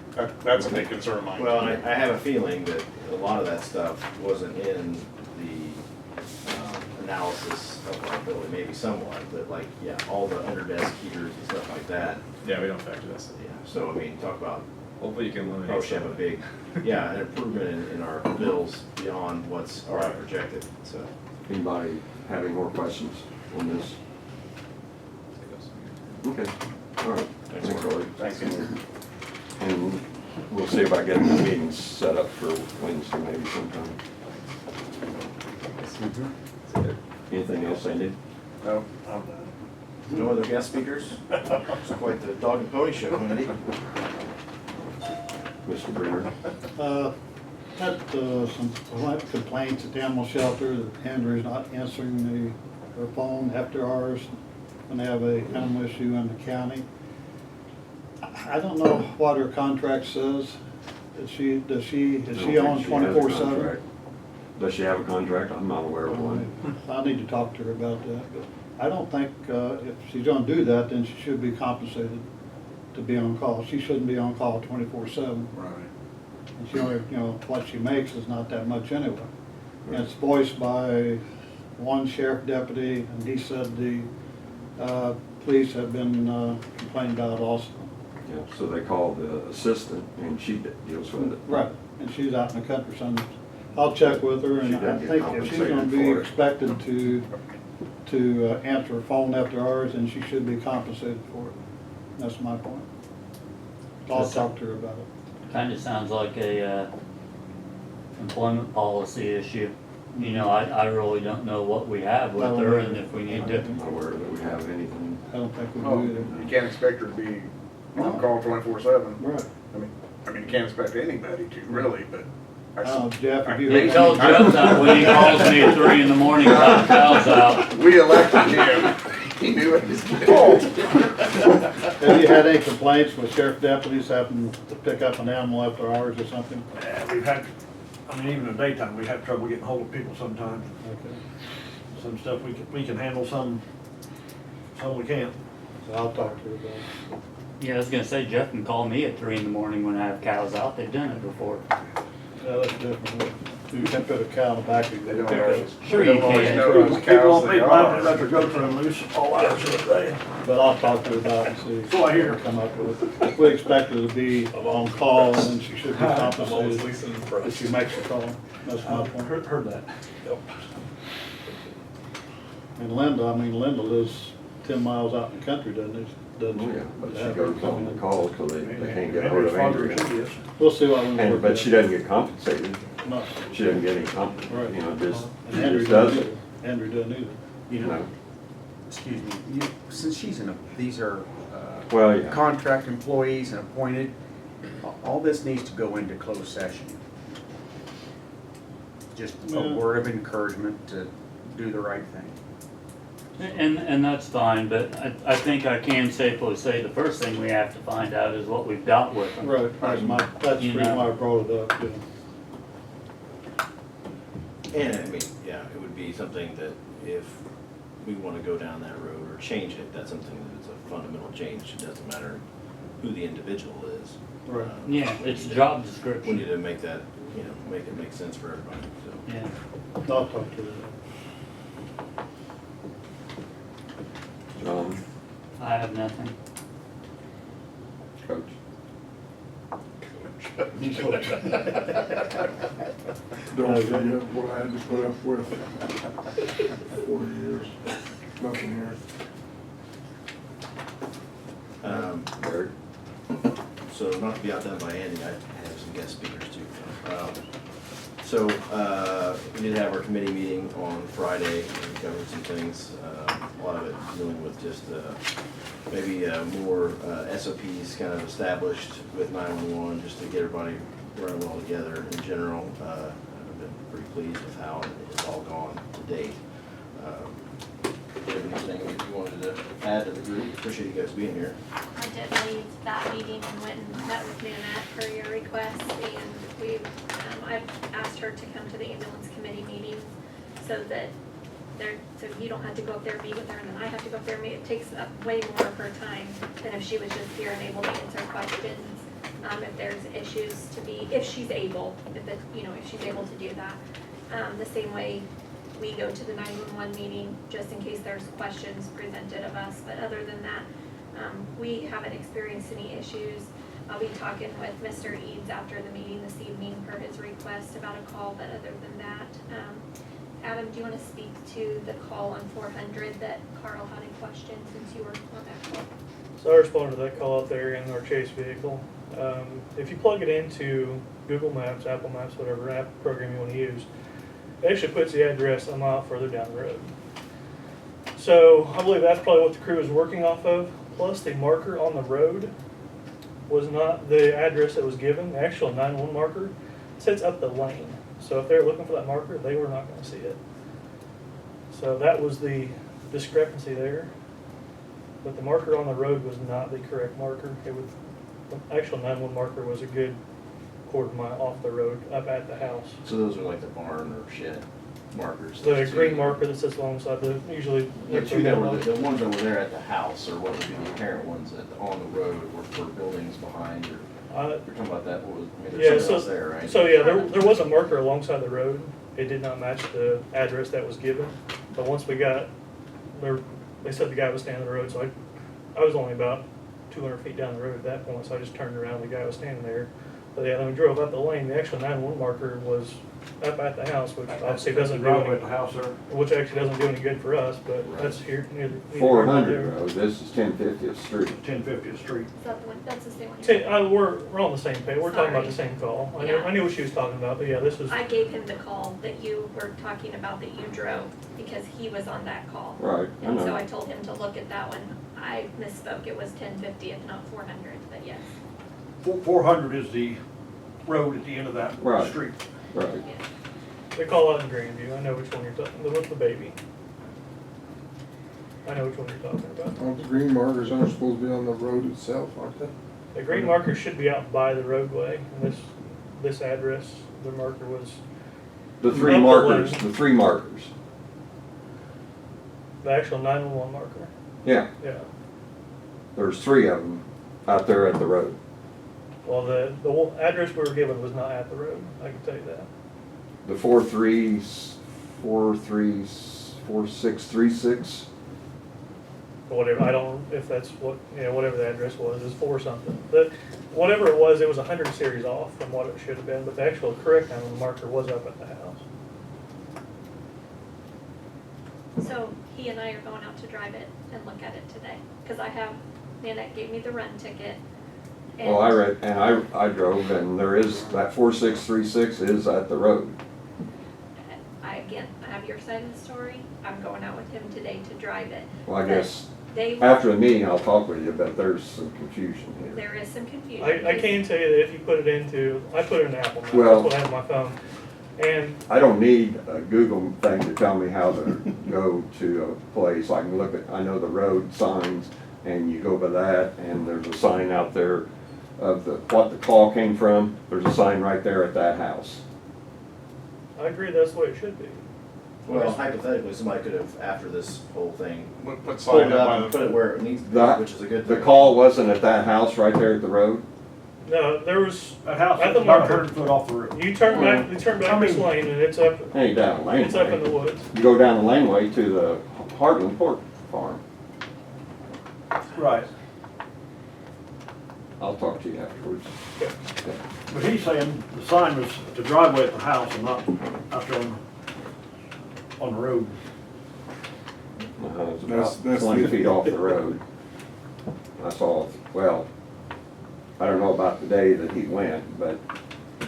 that's a big concern of mine. Well, I have a feeling that a lot of that stuff wasn't in the analysis of our building, maybe somewhat, but like, yeah, all the under desk heaters and stuff like that. Yeah, we don't factor that stuff. Yeah, so I mean, talk about, Hopefully you can eliminate. probably should some have a of it. big, yeah, an improvement in our bills beyond what's already projected, so. Anybody having more questions on this? Okay, all right. Thanks, Corey. Thank you. And we'll see if I get the meetings set up for Wednesday maybe sometime. Anything else, Andy? No, I'm done. No other guest speakers? It's quite the dog and pony show, Andy. Mr. Brenner? Had some complaints at the animal shelter that Andrew's not answering her phone after hours when they have a animal issue in the county. I don't know what her contract says. Is she on I don't think she has a 24/7? contract. Does she have a contract? I'm not aware of one. I need to talk to her about that, but I don't think, if she's gonna do that, then she should be compensated to be on call. She shouldn't be on call 24/7. Right. And she only, what she makes is not that much anyway. And it's voiced by one sheriff deputy, and he said the, police have been, complained about also. Yeah, so they call the assistant and she deals with it. Right, and she's out in the country somewhere. I'll check with her, and She I doesn't get think if she's gonna compensated be for it. expected to answer her phone after hours, then she should be compensated for it. That's my point. I'll talk to her about it. Kinda sounds like a, employment policy issue. I really don't know what we have with her and if we need to. I'm not aware that we have anything. I don't think we Oh, do you either. can't expect her to be on call 24/7. Right. I mean, you can't expect anybody to, really, but. Jeff, if you. He told Jeff that when he calls me at 3 in the morning about cows out. We elected him, he knew it was fault. Have you had any complaints with sheriff deputies having to pick up an animal after hours or something? We've had, even in the daytime, we have trouble getting hold of people sometimes. Okay, Some stuff we can handle, some we can't. so I'll talk to her about it. Yeah, I was gonna say Jeff can call me at 3 in the morning when I have cows out. They've done it before. Yeah, that's different. You can't put a cow in the back of They your don't always. Sure they you don't always can. know whose People cows won't they be allowed to are. let their goats run loose all hours of the day. But I'll talk to her about it and see. So I hear. what come up with. If we expect her to be on call, then she should be compensated if she makes a call. That's my point. Heard that. Yep. And Linda lives 10 miles out in the country, doesn't she? Oh, yeah, but she goes on the calls because they can't get hold of Andrew's Andrew. father, she is. We'll see what we can And, work but out. she doesn't get compensated. No. She doesn't get any comp, Right. just, And she Andrew just does doesn't it. either. Andrew doesn't either. You know, No. excuse me, since she's these are Well, yeah. contract employees and appointed. All this needs to go into closed session. Just a Yeah. word of encouragement to do the right thing. And that's fine, but I think I can safely say the first thing we have to find out is what we've dealt with them. Right, that's the You reason know. why I brought it up, yeah. And I mean, yeah, it would be something that if we wanna go down that road or change it, that's something that is a fundamental change. It doesn't matter who the individual is. Right. Yeah, it's a job We need description, to make that, make it make sense for everybody, so. yeah. I'll talk to them. John, I have nothing. Coach. Don't forget what I had to put up with 40 years, nothing here. Eric? So not to be outdone by Andy, I have some guest speakers too. So we did have our committee meeting on Friday, and we covered some things, a lot of it dealing with just maybe more SOPs kind of established with 911, just to get everybody running well together in general. I've been pretty pleased with how it's all gone to date. Do you have anything that you wanted to add to the group? Appreciate you guys being here. I did leave that meeting and went and met with Nanette for your request, and I've asked her to come to the ambulance committee meetings so that so you don't have to go up there and meet with her, and then I have to go up there and meet. It takes up way more of her time than if she was just here and able to answer questions. If there's issues to be, if she's able, if she's able to do that. The same way we go to the 911 meeting, just in case there's questions presented of us, but other than that, we haven't experienced any issues. I'll be talking with Mr. Eads after the meeting this evening per his request about a call, but other than that, Adam, do you want to speak to the call on 400 that Carl had a question since you were on that call? So I responded to that call out there in our chase vehicle. If you plug it into Google Maps, Apple Maps, whatever app program you want to use, it actually puts the address a mile further down the road. So I believe that's probably what the crew is working off of. Plus the marker on the road was not the address that was given. The actual 911 marker sits up the lane. So if they're looking for that marker, they were not going to see it. So that was the discrepancy there. But the marker on the road was not the correct marker. The actual 911 marker was a good quarter mile off the road up at the house. So those are like the barn or shed markers? The those two. green marker that sits alongside usually. The two that were, the ones that were there at the house, or what would be the apparent ones on the road were for buildings behind, or, you're talking about that, what was, I mean, Yeah, there's so, something else there, right? so yeah, there was a marker alongside the road. It did not match the address that was given. But once we got there, they said the guy was standing on the road, so I was only about 200 feet down the road at that point, so I just turned around, the guy was standing there. But yeah, then we drove up the lane, the actual 911 marker was up at the house, which obviously doesn't do Driveway any, at the house there. which actually doesn't do any good for us, but Right. that's here near the. 400 road, this is 1050th Street. 1050th Street. Is that the one, that's the same one? We're on the same page, we're talking about the Sorry. same call. Yeah. I knew what she was talking about, but yeah, this was. I gave him the call that you were talking about that you drove, because he was on that call. Right, I And so know. I told him to look at that one. I misspoke, it was 1050th, not 400, but yes. 400 is the road at the end of that Right. street. Right. Yeah. They call out in Grandview, I know which one you're talking, the with the baby. I know which one you're talking about. Aren't the green markers aren't supposed to be on the road itself, aren't they? The green marker should be out by the roadway, and this address, the marker was, The three Up the markers, lane. the three markers. the actual 911 marker, Yeah, yeah. there's three of them out there at the road. Well, the address we were given was not at the road, I can tell you that. The 4636. Or whatever, I don't, if that's what, whatever the address was, it's 4 something. Whatever it was 100 series off from what it should have been, but the actual correct 911 marker was up at the house. So he and I are going out to drive it and look at it today, because Nanette gave me the run ticket. and- Well, I read, and I drove, and there is, that 4636 is at the road. I have your side of the story. I'm going out with him today to drive it. Well, I But guess they will, After the meeting, I'll talk with you, but there's some confusion here. there is some confusion. I can tell you that if you put it into, I put it in Apple Maps, Well- that's what I have on my phone. And I don't need a Google thing to tell me how to go to a place. I can look at, I know the road signs, and you go by that, and there's a sign out there of what the call came from. There's a sign right there at that house. I agree that's the way it should be. Well, hypothetically, somebody could have, after this whole thing, Put pulled sign it up up by and put it where it needs to be, That- which is a good The thing. call wasn't at that house right there at the road? No, there was, That house At is the about marker. 100 foot off the road. you turn back this lane and it's up, Ain't down the it's up in the laneway. woods. You go down the laneway to the Heartland Pork Farm. Right. I'll talk to you afterwards. But he's saying the sign was the driveway at the house and not out there on the road. It's That's about 20 the- feet off the road. I saw, well, I don't know about the day that he went, but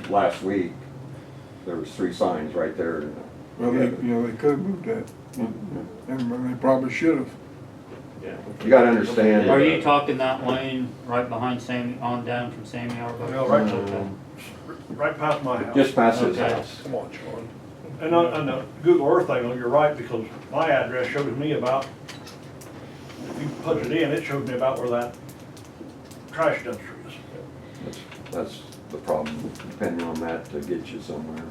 last week, there was 3 signs right there. Well, they could have moved that, and they probably should have. Yeah. You gotta understand. Are you talking that lane right behind Sammy, on down from Sammy Arbor? Well, right past my house. Just past his Okay. house. Come on, Sean. And on the Google Earth thing, you're right, because my address shows me about, if you put it in, it shows me about where that trash dumpster is. That's the problem, depending on that to get you somewhere.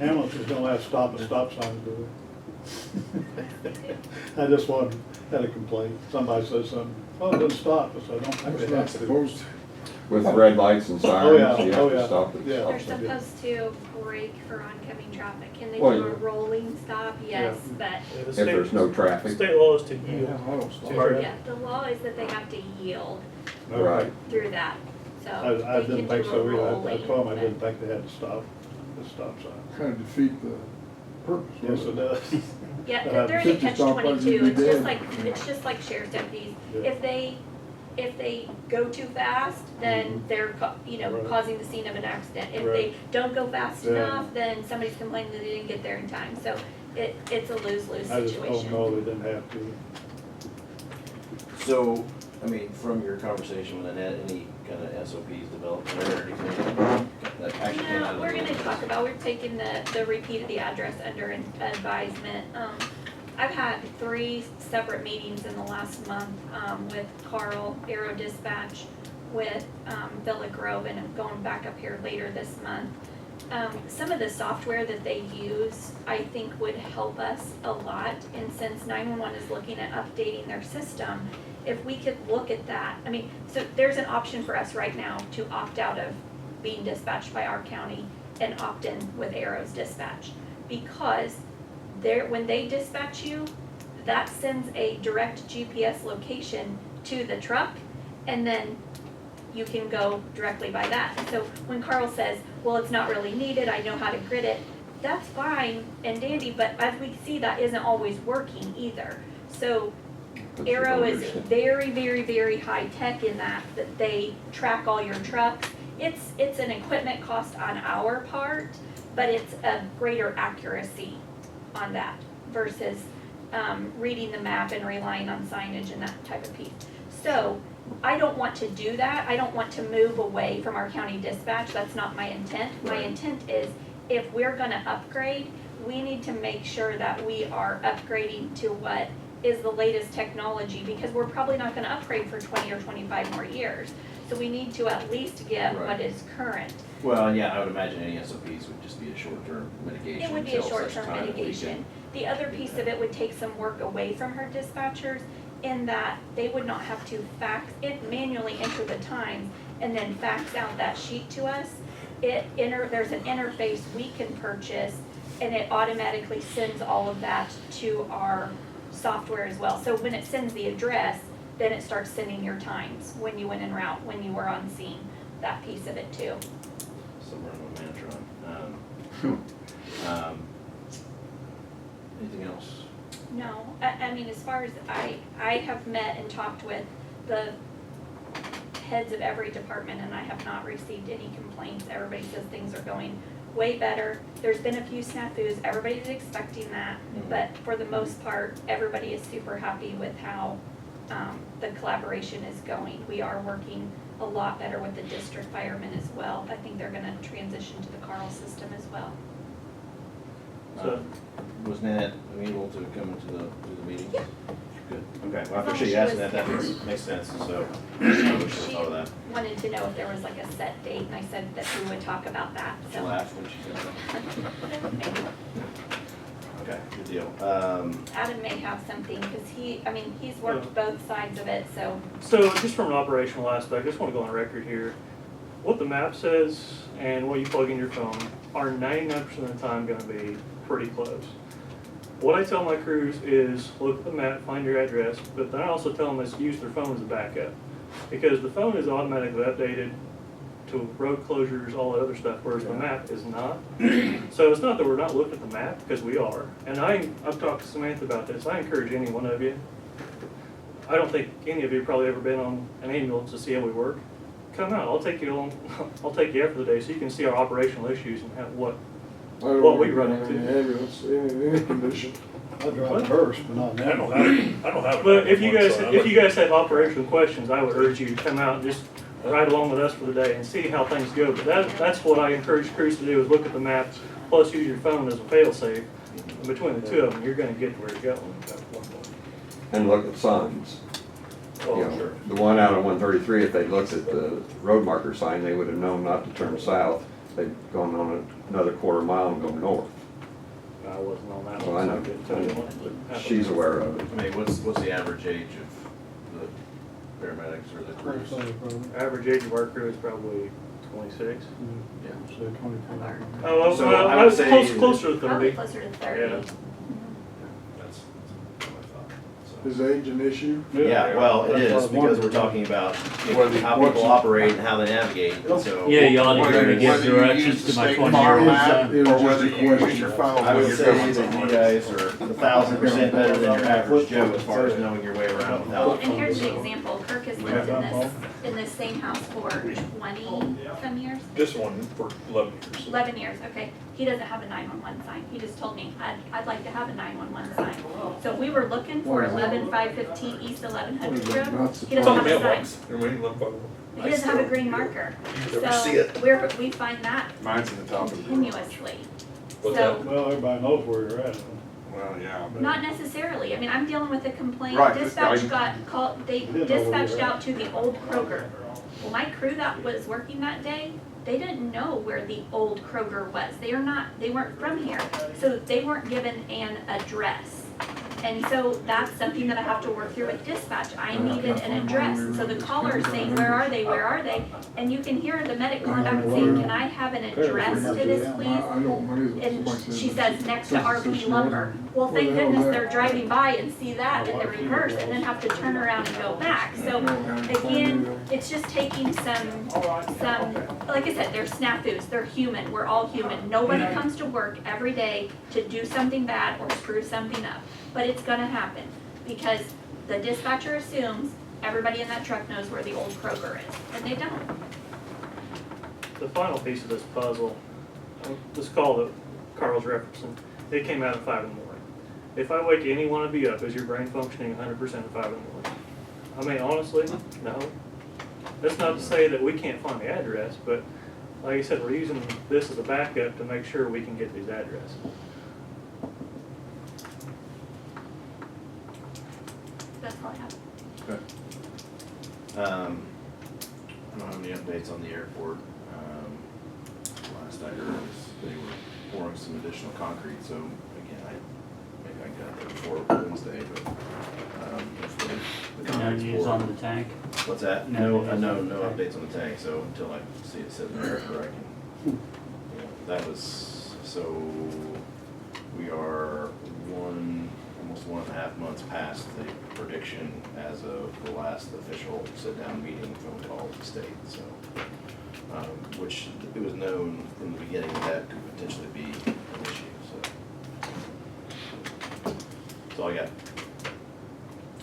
Ambulances don't have stop signs, do they? I just had a complaint. Somebody says something, oh, it doesn't stop. I said, I don't think It's they not have to. supposed to. With red lights and Oh, yeah. sirens, you Oh, have yeah. to stop at Yeah. They're stop signs. supposed to brake for oncoming traffic. Can they Well, do a yeah. rolling stop? Yes, but Yeah, the If state- there's no traffic. State law is to Yeah, yield. I don't stop. yeah, the law is that they have to yield Right. through that. So I they didn't can think do so a either. I rolling, told them I but- didn't think they had to stop, the stop sign. Kind of defeat the purpose. Yes, it does. Yeah, Uh, they're in a 50 catch stop lights 22. would be It's just like sheriff's deputies. Yeah. If they go too fast, then they're, Right. causing the scene of an accident. If Right. they don't go fast Yeah. enough, then somebody's complaining that they didn't get there in time. So it's a lose-lose I just told them, situation. no, they didn't have to. So, I mean, from your conversation with Annette, any kind of SOPs developed there or anything that actually came out No, of the we're gonna meeting? talk about, we're taking the repeat of the address under advisement. I've had 3 separate meetings in the last month, with Carl, Aero Dispatch, with, Villa Grove, and I'm going back up here later this month. Some of the software that they use, I think would help us a lot, and since 911 is looking at updating their system, if we could look at that, I mean, so there's an option for us right now to opt out of being dispatched by our county and opt in with Aero's dispatch. Because when they dispatch you, that sends a direct GPS location to the truck, and then you can go directly by that. So when Carl says, well, it's not really needed, I know how to grid it, that's fine and dandy, but as we see, that isn't always working either. So But you Aero don't is understand. very, very, very high tech in that they track all your trucks. It's an equipment cost on our part, but it's a greater accuracy on that versus reading the map and relying on signage and that type of piece. So I don't want to do that. I don't want to move away from our county dispatch. That's not my intent. My intent is if we're gonna upgrade, we need to make sure that we are upgrading to what is the latest technology, because we're probably not gonna upgrade for 20 or 25 more years. So we need to at least get Right. what is current. Well, yeah, I would imagine any SOPs would just be a short-term mitigation. It would be a until such short-term time that we can- mitigation. The other piece of it would take some work away from her dispatchers in that they would not have to manually enter the times and then fax out that sheet to us. There's an interface we can purchase, and it automatically sends all of that to our software as well. So when it sends the address, then it starts sending your times, when you went en route, when you were on scene, that piece of it too. Somewhere in my Manatron. Anything else? No, I mean, as far as I have met and talked with the heads of every department, and I have not received any complaints. Everybody says things are going way better. There's been a few snafus, everybody's expecting that, but for the most part, everybody is super happy with how the collaboration is going. We are working a lot better with the district firemen as well. I think they're gonna transition to the Carl system as well. Was Nanette amenable to come to the meeting? Yeah. Good, okay, well, I As long appreciate as you she asking was- that, makes sense, so, I wish I thought of that. Wanted to know if there was like a set date, and I said that we would talk about that, She so. laughed when she said that. Okay, good deal. Adam may have something, because he's worked both sides of it, so. So just from an operational aspect, I just want to go on record here. What the map says and what you plug in your phone are 99% of the time going to be pretty close. What I tell my crews is look at the map, find your address, but then I also tell them is use their phone as a backup. Because the phone is automatically updated to road closures, all that other stuff, whereas the map is not. So it's not that we're not looking at the map, because we are. And I've talked to Samantha about this. I encourage any one of you. I don't think any of you have probably ever been on an ambulance to see how we work. Come out. I'll take you after the day so you can see our operational issues and what we run into. Ambulance, any condition. I drive first, but not I now. don't have it. But if you guys have operational questions, I would urge you to come out and just ride along with us for the day and see how things go. But that's what I encourage crews to do, is look at the map, plus use your phone as a fail-safe. And between the two of them, you're gonna get to where you're going. And look at signs. Oh, You know, sure. the one out on 133, if they'd looked at the road marker sign, they would have known not to turn south. They'd gone on another quarter mile and go north. I wasn't on that Well, one, I so I know. couldn't tell you what happened. She's aware of it. I mean, what's the average age of the paramedics or the crews? Average age of our crew is probably 26. Yeah. So 24. Oh, well, So well, I I would was say closer to Probably 30. closer to 30. Yeah. That's what I thought, so. Is age an issue? Yeah, well, it That's is, what I because wondered. we're talking about Whether- how what people you- operate and how they navigate, and so. Yeah, you ought to Whether- agree to give whether you directions use to my the state 20-year-old farm son. app, It was or just whether a you use question. your phone I when would you're say going that you somewhere. guys are 1,000% better than your average Joe as far as knowing your way around Well, without. and here's the example, Kirk has lived in this same house for 20-some years. This one for 11 years. 11 years, okay. He doesn't have a 911 sign. He just told me, I'd like to have a 911 sign. So if we were looking for 11515 East 1100 Road, he doesn't have a sign. He doesn't have a green marker. So we find that Mine's in the top of the. continuously. What's So, Well, everybody knows where you're at. Well, yeah, but. not necessarily. I mean, I'm dealing with a complaint. Right, this Dispatch guy- got called, they didn't know where you dispatched were at. out to the old Kroger. Well, my crew that was working that day, they didn't know where the old Kroger was. They weren't from here. So they weren't given an address. And so that's something that I have to work through with dispatch. I needed an address. And so the caller is saying, where are they, where are they? And you can hear the medic going back and saying, can I have an address to this, please? I don't know either. And Somebody she said- says next to RP lumber. Well, thank Where the hell is goodness that? they're driving by and see that in the reverse and then have to turn around and go back. So again, it's just taking some, like I said, they're snafus, they're human, we're all human. Nobody comes to work every day to do something bad or screw something up. But it's gonna happen because the dispatcher assumes everybody in that truck knows where the old Kroger is, and they don't. The final piece of this puzzle, this call that Carl's referencing, it came out at 5 in the morning. If I wake any one of you up, is your brain functioning 100% at 5 in the morning? I mean, honestly, no. That's not to say that we can't find the address, but like I said, we're using this as a backup to make sure we can get these addresses. That's all I have. I don't have any updates on the airport. Last I heard was they were pouring some additional concrete, so again, maybe I got there before Wednesday, but, hopefully the No concrete's news poured. on the tank. What's that? No No, news. no updates on the tank, so until I see it sit in there, I can, you know, that was, so we are almost 1.5 months past the prediction as of the last official sit-down meeting phone call with the state, so. Which it was known from the beginning that could potentially be an issue, so. That's all I got.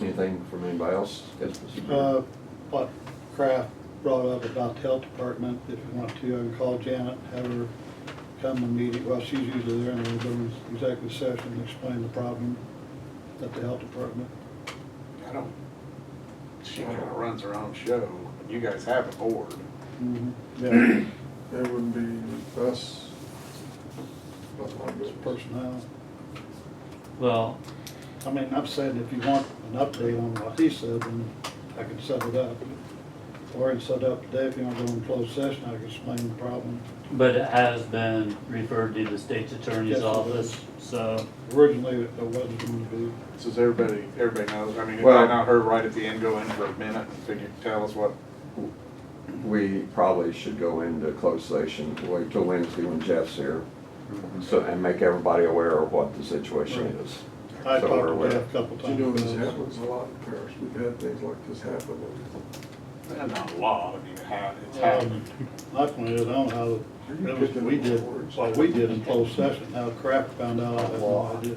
Anything from anybody else? Yes, Mr. Brewer. What Kraft brought up about the health department, if you want to, I can call Janet, have her come and meet it. Well, she's usually there, and we'll go in executive session and explain the problem at the health department. I don't she kinda runs her own show. You guys have a board. Mhm. Yeah, it wouldn't be us. Nothing like this. Personnel. Well, I mean, I've said if you want an update on what he said, then I can set it up. Or I can set it up today if you want to go in closed session, I can explain the problem. but it has been referred to the state's attorney's Yes, it office, is. so, Originally, it wasn't going to be. So does everybody knows, I mean, if Well- I not her right at the end, go in for a minute and tell us what, We probably should go into closed session, wait till Wednesday when Jeff's here, so, and make everybody aware of what the situation Right. is. I So talked we're to aware. Jeff a couple You know, times. this happens a lot in Paris. We've had things like this happen. not a lot, I mean, it's Um, happened. My point is, I don't know how, it was, we did, what we did in closed session, how crap found out, I have no idea.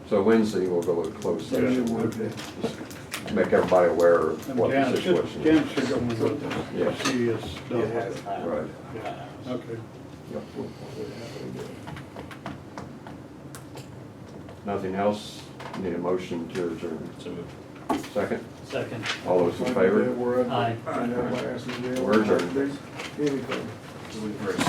So Wednesday, we'll go with closed session, Okay. to make everybody aware of And what the Janet should, situation is. Janet should go in with this. Yeah. She is done It has with it. happened. Right. Okay. Yep. Nothing else? Need a motion to adjourn. Second? second. All those in favor? We're at, Aye. and everybody asks us, We're adjourned. anything.